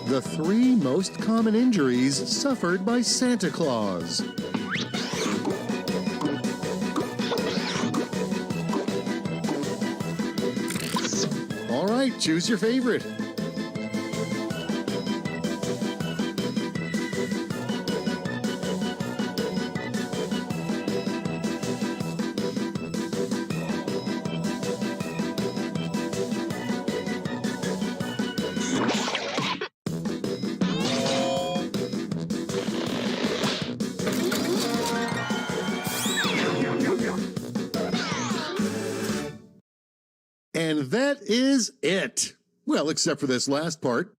The 3 most common injuries suffered by Santa Claus. All right, choose your favorite. And that is it. Well, except for this last part.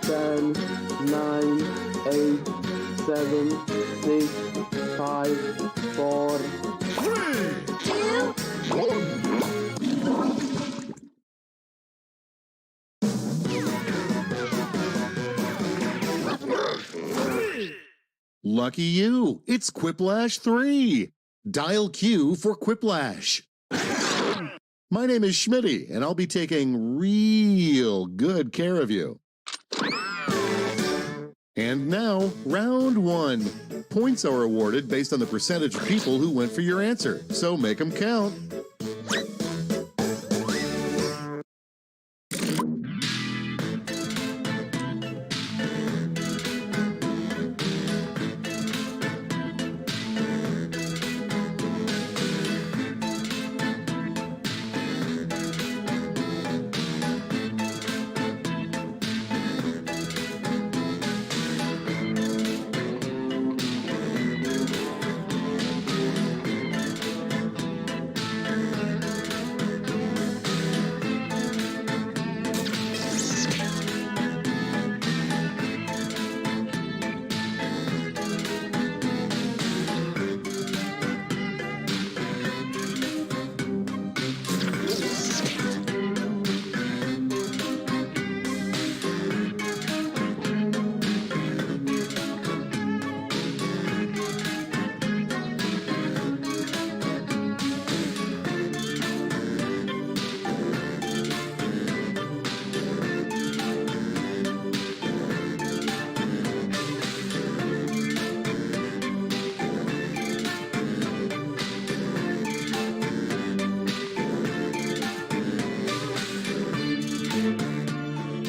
10, 9, 8, 7, 6, 5, 4, 3, 2, 1. Lucky you, it's Quiplash 3. Dial Q for Quiplash. My name is Schmitty, and I'll be taking real good care of you. And now, round 1. Points are awarded based on the percentage of people who went for your answer, so make them count.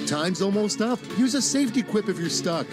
Time's almost up. Use a safety quip if you're stuck.